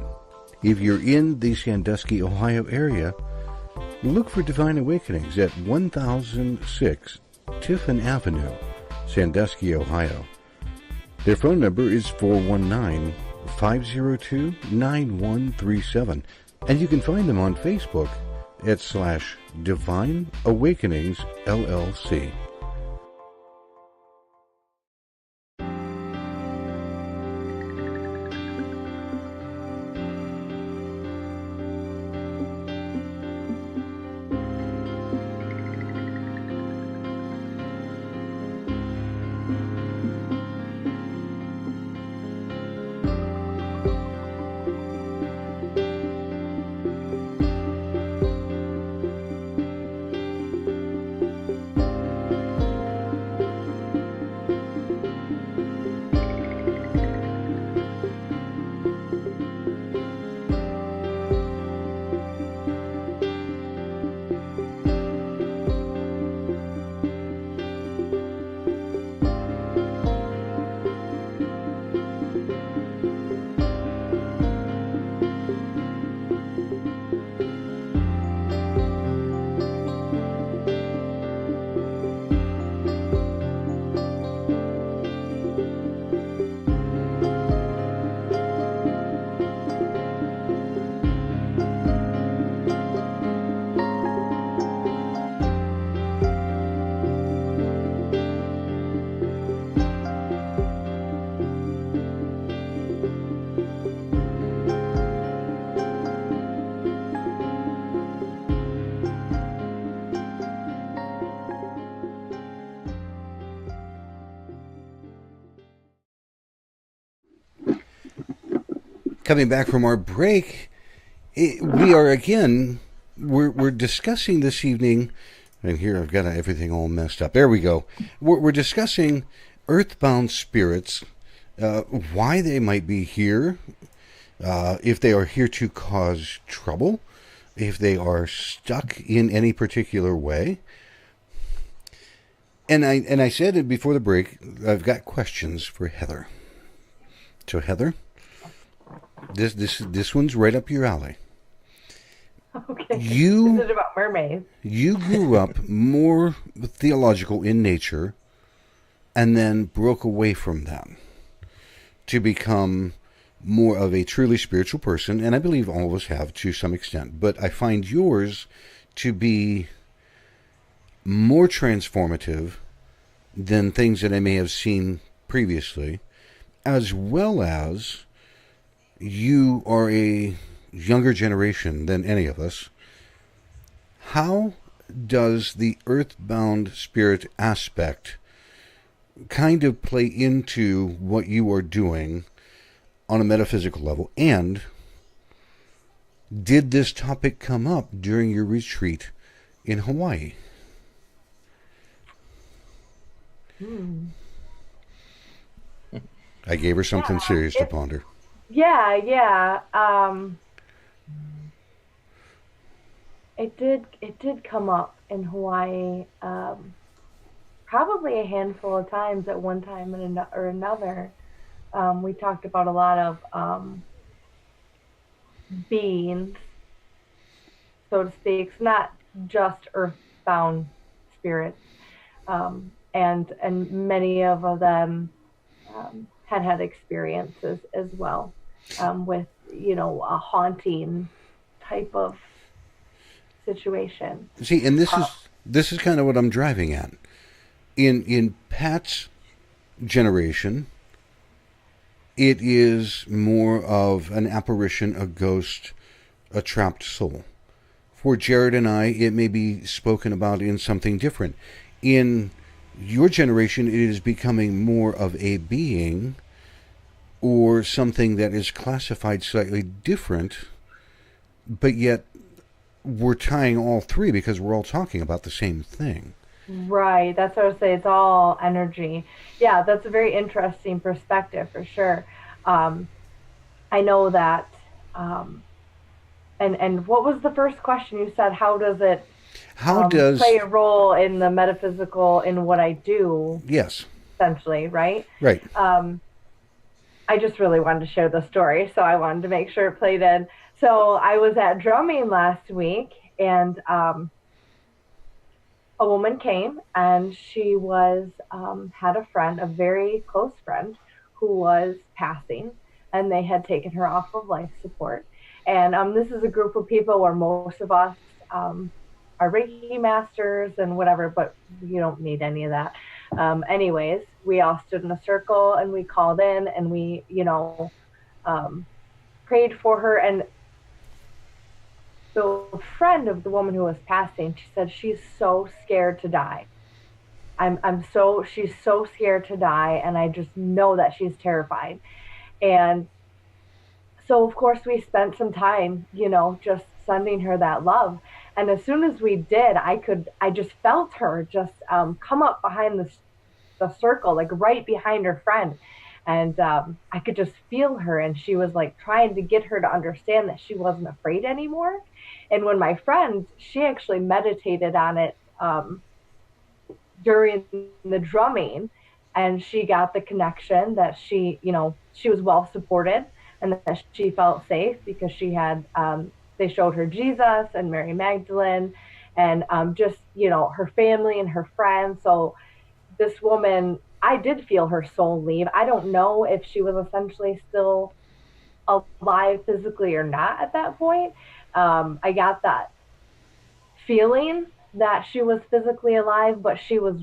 If you're in the Sandusky, Ohio area, look for Divine Awakenings at 1006 Tiffin Avenue, Sandusky, Ohio. Their phone number is 419-502-9137, and you can find them on Facebook at /Divine Awakenings LLC. Coming back from our break, we are again, we're discussing this evening, and here I've got everything all messed up. There we go. We're discussing earthbound spirits, why they might be here, if they are here to cause trouble, if they are stuck in any particular way. And I said it before the break, I've got questions for Heather. So Heather, this one's right up your alley. Okay. Is it about mermaids? You grew up more theological in nature and then broke away from that to become more of a truly spiritual person, and I believe all of us have to some extent, but I find yours to be more transformative than things that I may have seen previously, as well as you are a younger generation than any of us. How does the earthbound spirit aspect kind of play into what you are doing on a metaphysical level? And Did this topic come up during your retreat in Hawaii? I gave her something serious to ponder. Yeah. It did come up in Hawaii, probably a handful of times at one time or another. We talked about a lot of beings, so to speak. It's not just earthbound spirits, and many of them had experiences as well, with a haunting type of situation. See, and this is kind of what I'm driving at. In Pat's generation, it is more of an apparition, a ghost, a trapped soul. For Jared and I, it may be spoken about in something different. In your generation, it is becoming more of a being or something that is classified slightly different, but yet we're tying all three because we're all talking about the same thing. Right. That's what I would say. It's all energy. Yeah, that's a very interesting perspective for sure. Um, I know that. And what was the first question you said? How does it How does... play a role in the metaphysical in what I do? Yes. Essentially, right? Right. I just really wanted to share the story, so I wanted to make sure it played in. So I was at drumming last week, and a woman came, and she was had a friend, a very close friend, who was passing, and they had taken her off of life support. And this is a group of people where most of us are Reiki masters and whatever, but you don't need any of that. Anyways, we all stood in a circle and we called in and we, prayed for her. And the friend of the woman who was passing, she said she's so scared to die. She's so scared to die, and I just know that she's terrified. And so of course we spent some time, just sending her that love. And as soon as we did, I just felt her just come up behind the circle, like right behind her friend. And I could just feel her, and she was like trying to get her to understand that she wasn't afraid anymore. And when my friend, she actually meditated on it during the drumming, and she got the connection that she was well supported and that she felt safe because she had, they showed her Jesus and Mary Magdalene and just, her family and her friends. So this woman, I did feel her soul leave. I don't know if she was essentially still alive physically or not at that point. I got that feeling that she was physically alive, but she was,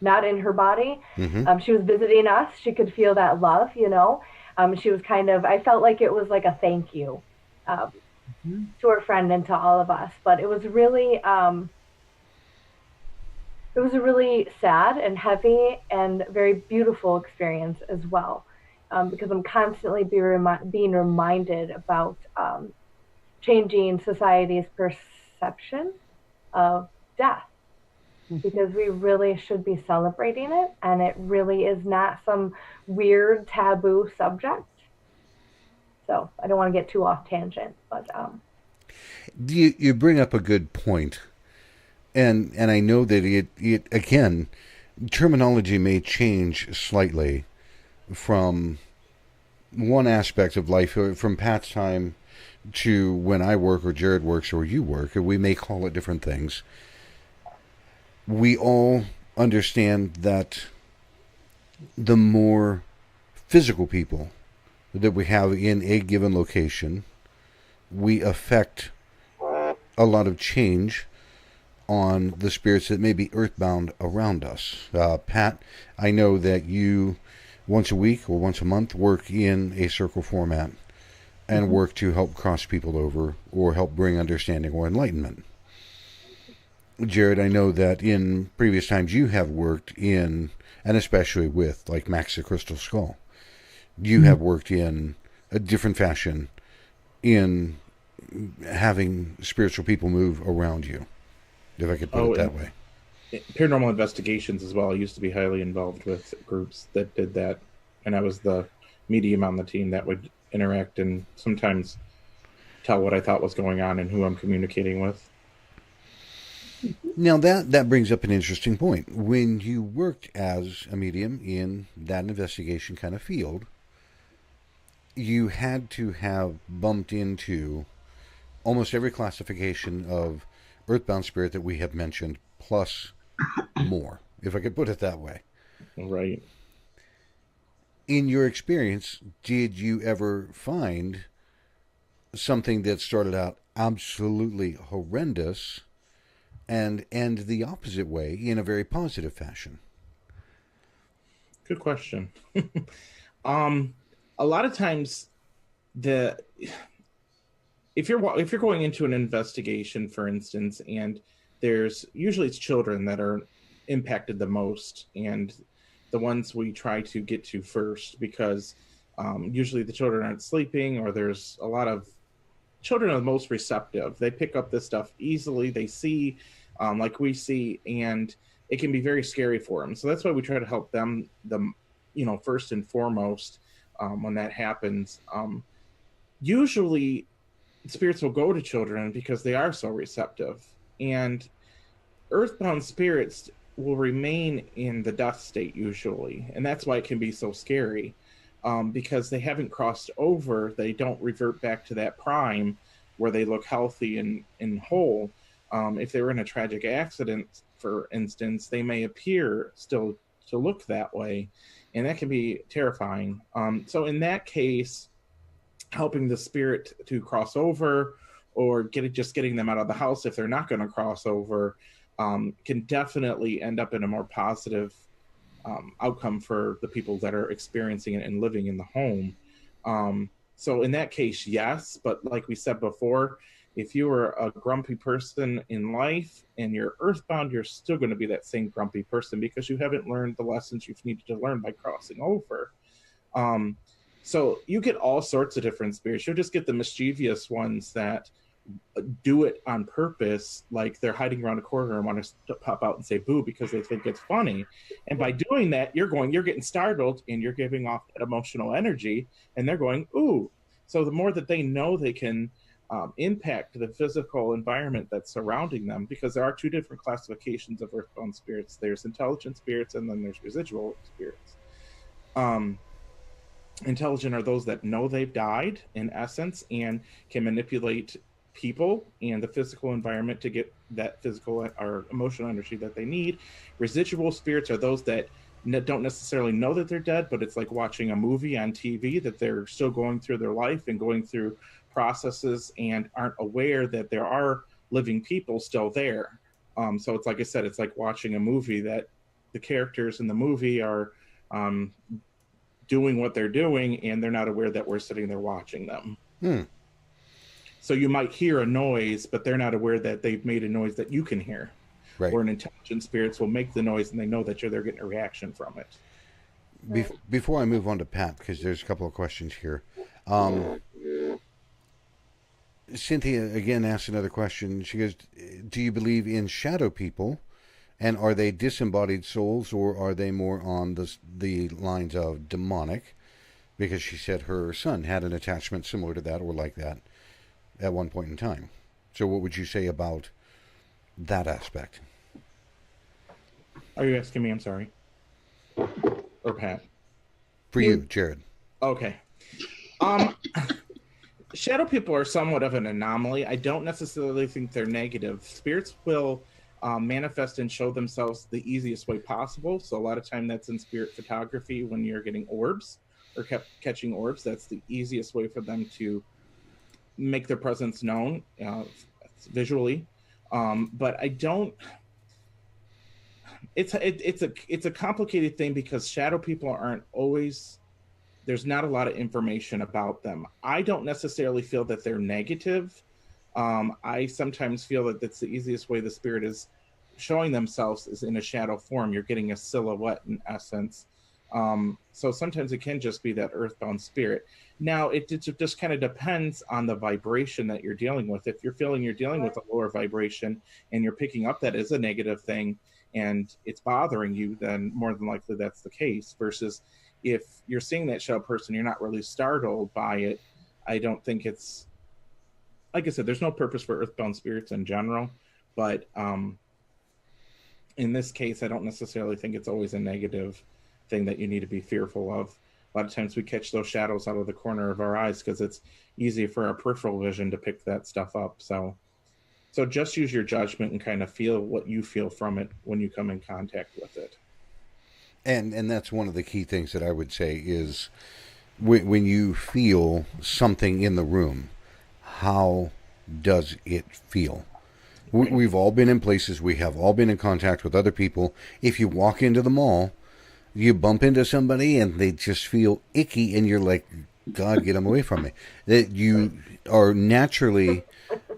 not in her body. Mm-hmm. She was visiting us. She could feel that love, she was kind of, I felt like it was like a thank you to her friend and to all of us. But it was a really sad and heavy and very beautiful experience as well, because I'm constantly being reminded about changing society's perception of death, because we really should be celebrating it, and it really is not some weird taboo subject. So I don't want to get too off tangent, but you bring up a good point. And I know that it again, terminology may change slightly from one aspect of life, from Pat's time to when I work or Jared works or you work, or we may call it different things. We all understand that the more physical people that we have in a given location, we affect a lot of change on the spirits that may be earthbound around us. Pat, I know that you once a week or once a month work in a circle format and work to help cross people over or help bring understanding or enlightenment. Jared, I know that in previous times you have worked in, and especially with like Max the Crystal Skull, you have worked in a different fashion in having spiritual people move around you, if I could put it Oh, that and way. paranormal investigations as well. I used to be highly involved with groups that did that, and I was the medium on the team that would interact and sometimes tell what I thought was going on and who I'm communicating with. Now that brings up an interesting point. When you worked as a medium in that investigation kind of field, you had to have bumped into almost every classification of earthbound spirit that we have mentioned, plus more, if I could put it that way. Right. In your experience, did you ever find something that started out absolutely horrendous and end the opposite way in a very positive fashion? Good question. um, a lot of times the if you're going into an investigation, for instance, and there's usually it's children that are impacted the most, and the ones we try to get to first because usually the children aren't sleeping, or there's a lot of children are the most receptive. They pick up this stuff easily. They see, like we see, and it can be very scary for them. So that's why we try to help them. First and foremost, when that happens, usually spirits will go to children because they are so receptive, and earthbound spirits will remain in the death state usually, and that's why it can be so scary, because they haven't crossed over. They don't revert back to that prime where they look healthy and whole. If they were in a tragic accident, for instance, they may appear still to look that way, and that can be terrifying. So in that case, helping the spirit to cross over, or getting them out of the house if they're not going to cross over, can definitely end up in a more positive outcome for the people that are experiencing it and living in the home. So in that case, yes, but like we said before, if you were a grumpy person in life and you're earthbound, you're still going to be that same grumpy person because you haven't learned the lessons you've needed to learn by crossing over. Um, so you get all sorts of different spirits. You'll just get the mischievous ones that do it on purpose, like they're hiding around a corner and want to pop out and say boo because they think it's funny. And by doing that, you're getting startled and you're giving off that emotional energy, and they're going ooh. So the more that they know, they can impact the physical environment that's surrounding them, because there are two different classifications of earthbound spirits. There's intelligent spirits and then there's residual spirits. Um, Intelligent are those that know they've died in essence and can manipulate people and the physical environment to get that physical or emotional energy that they need. Residual spirits are those that don't necessarily know that they're dead, but it's like watching a movie on TV, that they're still going through their life and going through processes and aren't aware that there are living people still there. So it's like I said, it's like watching a movie that the characters in the movie are um, doing what they're doing and they're not aware that we're sitting there watching them. Hmm. So you might hear a noise, but they're not aware that they've made a noise that you can hear. Right. Or an intelligent spirits will make the noise and they know that they're getting a reaction from it. Right. Before I move on to Pat, because there's a couple of questions here. Um, Cynthia again asked another question. She goes, "Do you believe in shadow people, and are they disembodied souls, or are they more on the lines of demonic?" Because she said her son had an attachment similar to that or like that at one point in time. So, what would you say about that aspect? Are you asking me? I'm sorry. Or Pat? For you, Jared. Okay. Um, Shadow people are somewhat of an anomaly. I don't necessarily think they're negative. Spirits will manifest and show themselves the easiest way possible. So a lot of time that's in spirit photography when you're getting orbs or catching orbs. That's the easiest way for them to make their presence known visually. But I don't. It's a complicated thing because shadow people aren't always, there's not a lot of information about them. I don't necessarily feel that they're negative. I sometimes feel that that's the easiest way the spirit is showing themselves is in a shadow form. You're getting a silhouette in essence. So sometimes it can just be that earthbound spirit. Now, it just kind of depends on the vibration that you're dealing with. If you're feeling you're dealing with a lower vibration and you're picking up that as a negative thing and it's bothering you, then more than likely that's the case. Versus if you're seeing that shadow person, you're not really startled by it. I don't think it's, like I said, there's no purpose for earthbound spirits in general. But in this case, I don't necessarily think it's always a negative thing that you need to be fearful of. A lot of times we catch those shadows out of the corner of our eyes because it's easy for our peripheral vision to pick that stuff up. So just use your judgment and kind of feel what you feel from it when you come in contact with it. And that's one of the key things that I would say is when you feel something in the room, how does it feel? We've all been in places, we have all been in contact with other people. If you walk into the mall, you bump into somebody and they just feel icky and you're like, God, get them away from me. That you are naturally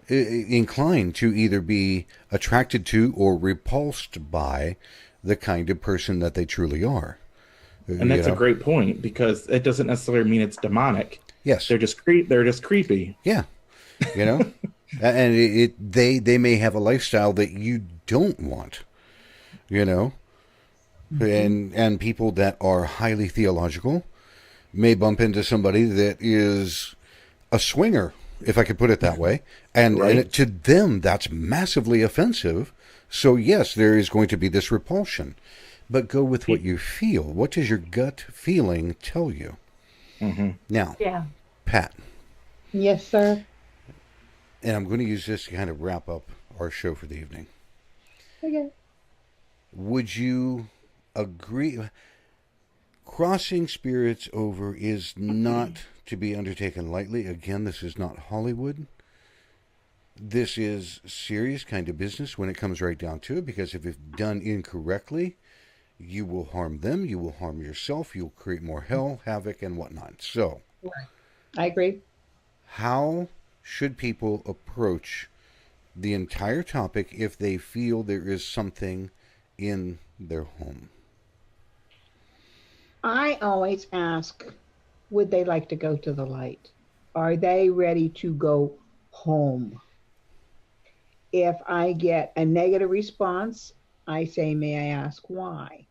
inclined to either be attracted to or repulsed by the kind of person that they truly are. And that's a great point, because it doesn't necessarily mean it's demonic. Yes. They're just creepy. Yeah. And they may have a lifestyle that you don't want, and people that are highly theological may bump into somebody that is a swinger, if I could put it that way. And, right. And to them, that's massively offensive. So yes, there is going to be this repulsion, but go with what you feel. What does your gut feeling tell you? Mm-hmm. Now, yeah. Pat. Yes, sir. And I'm going to use this to kind of wrap up our show for the evening. Okay. Would you agree? Crossing spirits over is not to be undertaken lightly. Again, this is not Hollywood. This is serious kind of business when it comes right down to it, because if it's done incorrectly, you will harm them, you will harm yourself, you'll create more hell, havoc, and whatnot. So, I agree. How should people approach the entire topic if they feel there is something in their home? I always ask, would they like to go to the light? Are they ready to go home? If I get a negative response, I say, may I ask why?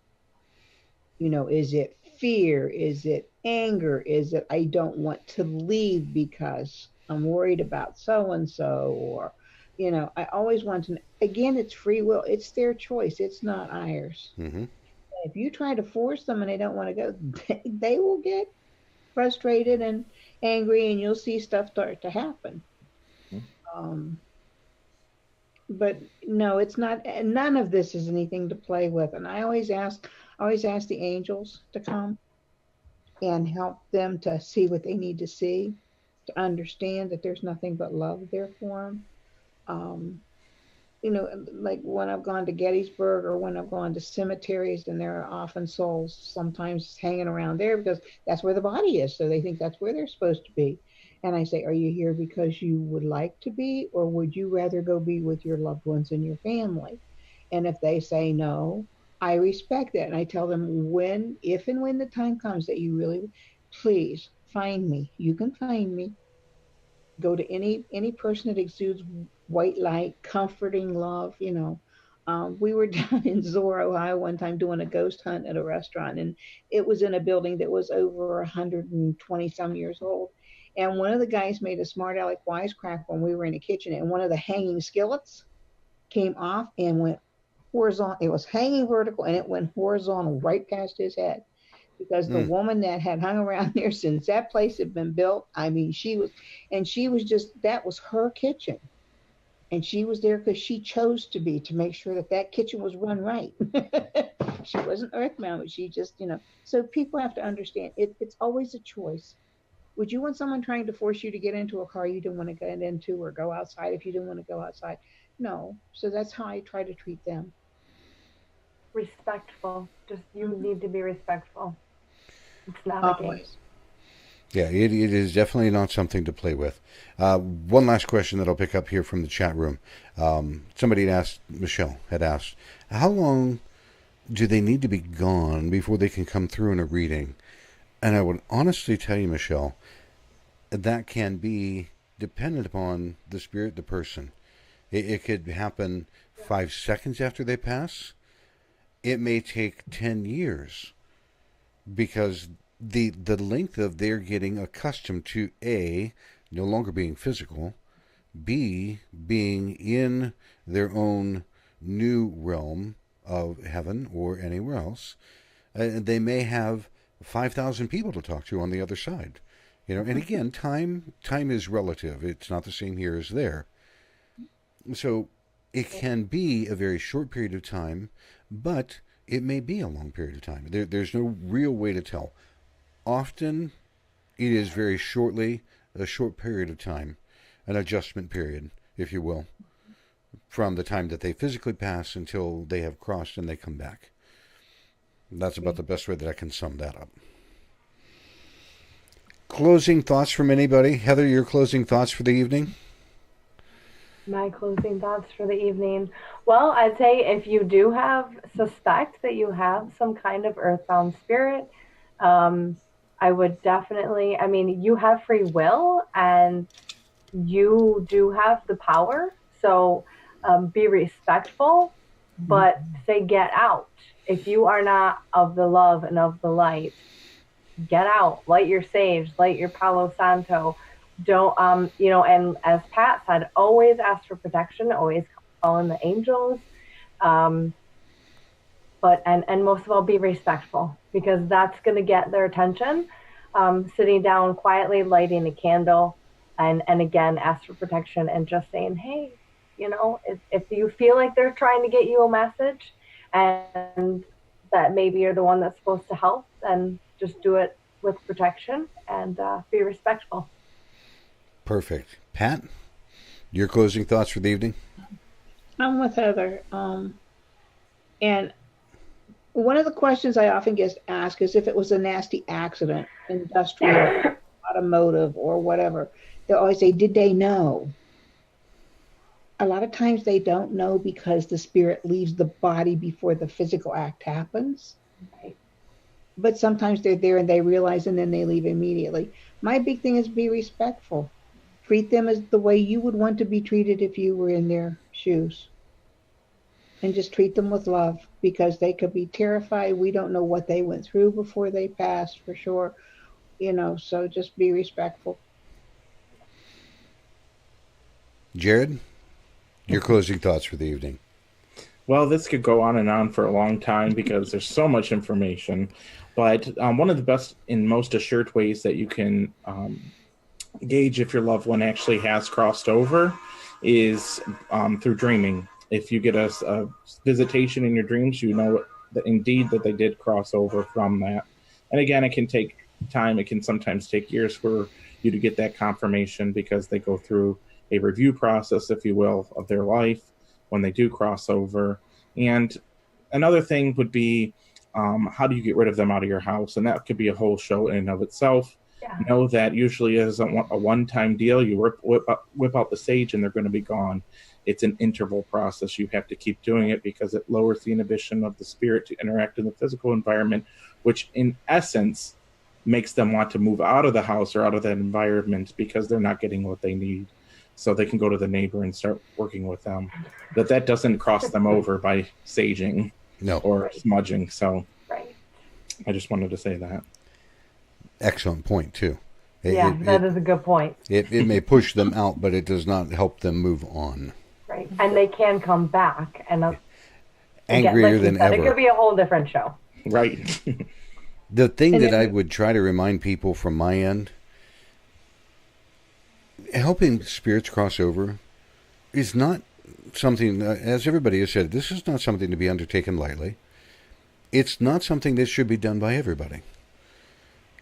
Is it fear? Is it anger? Is it I don't want to leave because I'm worried about so-and-so? Or, I always want to, again, it's free will. It's their choice. It's not ours. Mm-hmm. If you try to force them and they don't want to go, they will get frustrated and angry, and you'll see stuff start to happen. Mm-hmm. But no, it's not. None of this is anything to play with. And I always ask the angels to come and help them to see what they need to see, to understand that there's nothing but love there for them. Like when I've gone to Gettysburg or when I've gone to cemeteries, and there are often souls sometimes hanging around there because that's where the body is. So they think that's where they're supposed to be. And I say, are you here because you would like to be, or would you rather go be with your loved ones and your family? And if they say no, I respect that. And I tell them, if and when the time comes that you really, please find me. You can find me. Go to any person that exudes white light, comforting love. We were down in Zora, Ohio one time doing a ghost hunt at a restaurant, and it was in a building that was over 120 some years old. And one of the guys made a smart aleck wisecrack when we were in the kitchen, and one of the hanging skillets came off and went horizontal. It was hanging vertical and it went horizontal right past his head, because the woman that had hung around there since that place had been built, I mean, that was her kitchen. And she was there because she chose to make sure that kitchen was run right. She wasn't earthbound, but she just, so people have to understand it's always a choice. Would you want someone trying to force you to get into a car you didn't want to get into, or go outside if you didn't want to go outside? No. So that's how I try to treat them. Respectful. Just, you need to be respectful. It's not a game. Yeah, it is definitely not something to play with. One last question that I'll pick up here from the chat room. Somebody had asked, Michelle had asked, how long do they need to be gone before they can come through in a reading? And I would honestly tell you, Michelle, that can be dependent upon the spirit, the person. It could happen 5 seconds after they pass. It may take 10 years because the length of their getting accustomed to A, no longer being physical, B, being in their own new realm of heaven or anywhere else. They may have 5,000 people to talk to on the other side. And again, time is relative. It's not the same here as there. So it can be a very short period of time, but it may be a long period of time. There's no real way to tell. Often it is very shortly, a short period of time, an adjustment period, if you will, from the time that they physically pass until they have crossed and they come back. That's about the best way that I can sum that up. Closing thoughts from anybody? Heather, your closing thoughts for the evening? My closing thoughts for the evening. Well, I'd say if you do suspect that you have some kind of earthbound spirit, I would definitely, you have free will and you do have the power. So be respectful, but say get out. If you are not of the love and of the light, get out, light your sage, light your Palo Santo. Don't, and as Pat said, always ask for protection, always call in the angels. But most of all, be respectful, because that's going to get their attention. Sitting down quietly, lighting a candle, and again, ask for protection and just saying, hey, if you feel like they're trying to get you a message and that maybe you're the one that's supposed to help, then just do it with protection and be respectful. Perfect. Pat, your closing thoughts for the evening? I'm with Heather. And one of the questions I often get asked is if it was a nasty accident, industrial, automotive, or whatever. They'll always say, did they know? A lot of times they don't know because the spirit leaves the body before the physical act happens. Right. But sometimes they're there and they realize and then they leave immediately. My big thing is be respectful. Treat them as the way you would want to be treated if you were in their shoes. And just treat them with love, because they could be terrified. We don't know what they went through before they passed, for sure. So just be respectful. Jared, your closing thoughts for the evening? Well, this could go on and on for a long time because there's so much information. But one of the best and most assured ways that you can gauge if your loved one actually has crossed over is through dreaming. If you get a visitation in your dreams, you know that indeed that they did cross over from that. And again, it can take time. It can sometimes take years for you to get that confirmation because they go through a review process, if you will, of their life when they do cross over. And another thing would be, how do you get rid of them out of your house? And that could be a whole show in and of itself. Yeah. Know that usually is a one-time deal. You whip out the sage and they're going to be gone. It's an interval process. You have to keep doing it because it lowers the inhibition of the spirit to interact in the physical environment, which in essence makes them want to move out of the house or out of that environment because they're not getting what they need. So they can go to the neighbor and start working with them. That doesn't cross them over by saging or smudging. So I just wanted to say that. Excellent point, too. That is a good point. It may push them out, but it does not help them move on. Right. And they can come back. And angrier than ever. It could be a whole different show. Right. The thing that I would try to remind people from my end, helping spirits cross over is not something, as everybody has said, this is not something to be undertaken lightly. It's not something that should be done by everybody.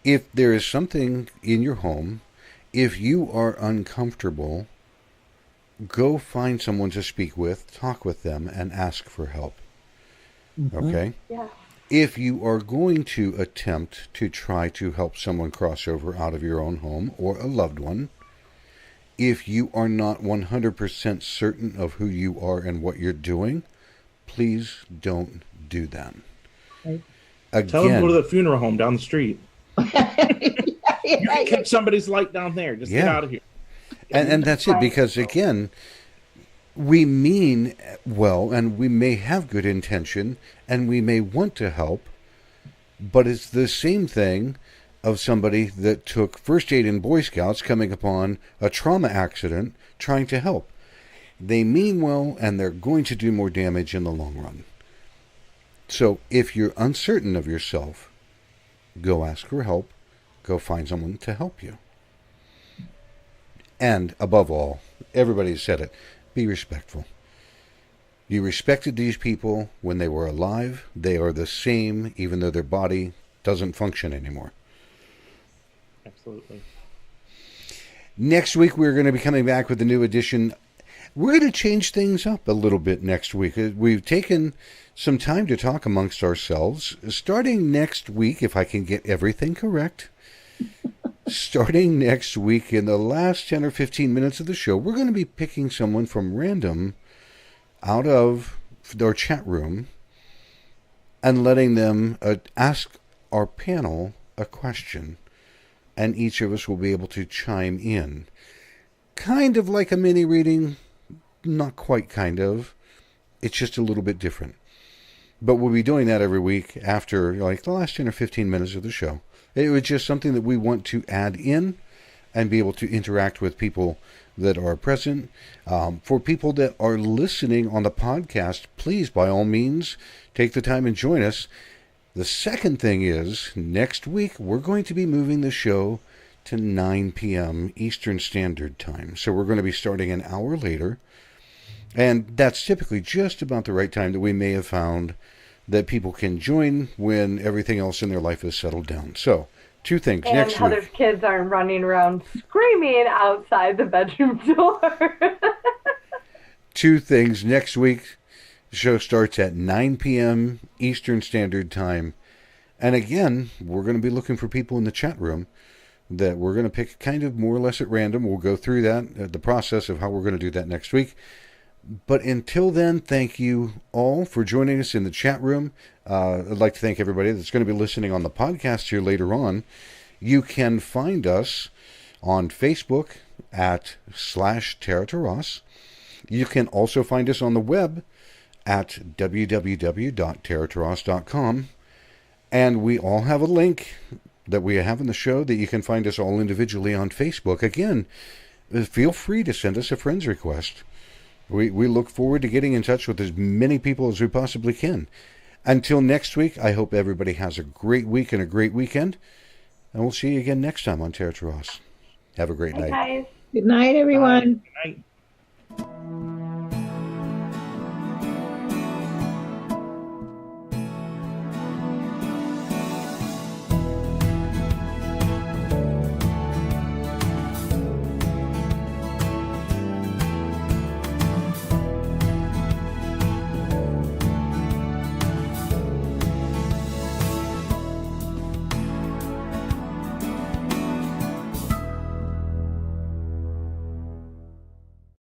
If there is something in your home, if you are uncomfortable, go find someone to speak with, talk with them, and ask for help. Mm-hmm. Okay? Yeah. If you are going to attempt to try to help someone cross over out of your own home or a loved one, if you are not 100% certain of who you are and what you're doing, please don't do that. Tell them to go to Again, the funeral home down the street. You can catch somebody's light down there. Just get out of here. and that's it, because again, we mean well, and we may have good intention, and we may want to help, but it's the same thing of somebody that took first aid in Boy Scouts coming upon a trauma accident trying to help. They mean well, and they're going to do more damage in the long run. So if you're uncertain of yourself, go ask for help. Go find someone to help you. And above all, everybody said it, be respectful. You respected these people when they were alive. They are the same, even though their body doesn't function anymore. Absolutely. Next week, we're going to be coming back with a new edition. We're going to change things up a little bit next week. We've taken some time to talk amongst ourselves. Starting next week, if I can get everything correct, starting next week, in the last 10 or 15 minutes of the show, we're going to be picking someone from random out of our chat room and letting them ask our panel a question. And each of us will be able to chime in. Kind of like a mini reading, not quite kind of. It's just a little bit different. But we'll be doing that every week after like the last 10 or 15 minutes of the show. It was just something that we want to add in and be able to interact with people that are present. For people that are listening on the podcast, please, by all means, take the time and join us. The second thing is, next week, we're going to be moving the show to 9 p.m. Eastern Standard Time. So we're going to be starting an hour later. And that's typically just about the right time that we may have found that people can join when everything else in their life is settled down. So, two things and next Heather's week. kids aren't running around screaming outside the bedroom door. Two things next week. The show starts at 9 p.m. Eastern Standard Time. And again, we're going to be looking for people in the chat room that we're going to pick kind of more or less at random. We'll go through that, the process of how we're going to do that next week. But until then, thank you all for joining us in the chat room. I'd like to thank everybody that's going to be listening on the podcast here later on. You can find us on Facebook at /Terra Turas. You can also find us on the web at www.terraturas.com. And we all have a link that we have in the show that you can find us all individually on Facebook. Again, feel free to send us a friend's request. We look forward to getting in touch with as many people as we possibly can. Until next week, I hope everybody has a great week and a great weekend. And we'll see you again next time on Terra Turas. Have a great night. Guys. Good night, everyone. Good night.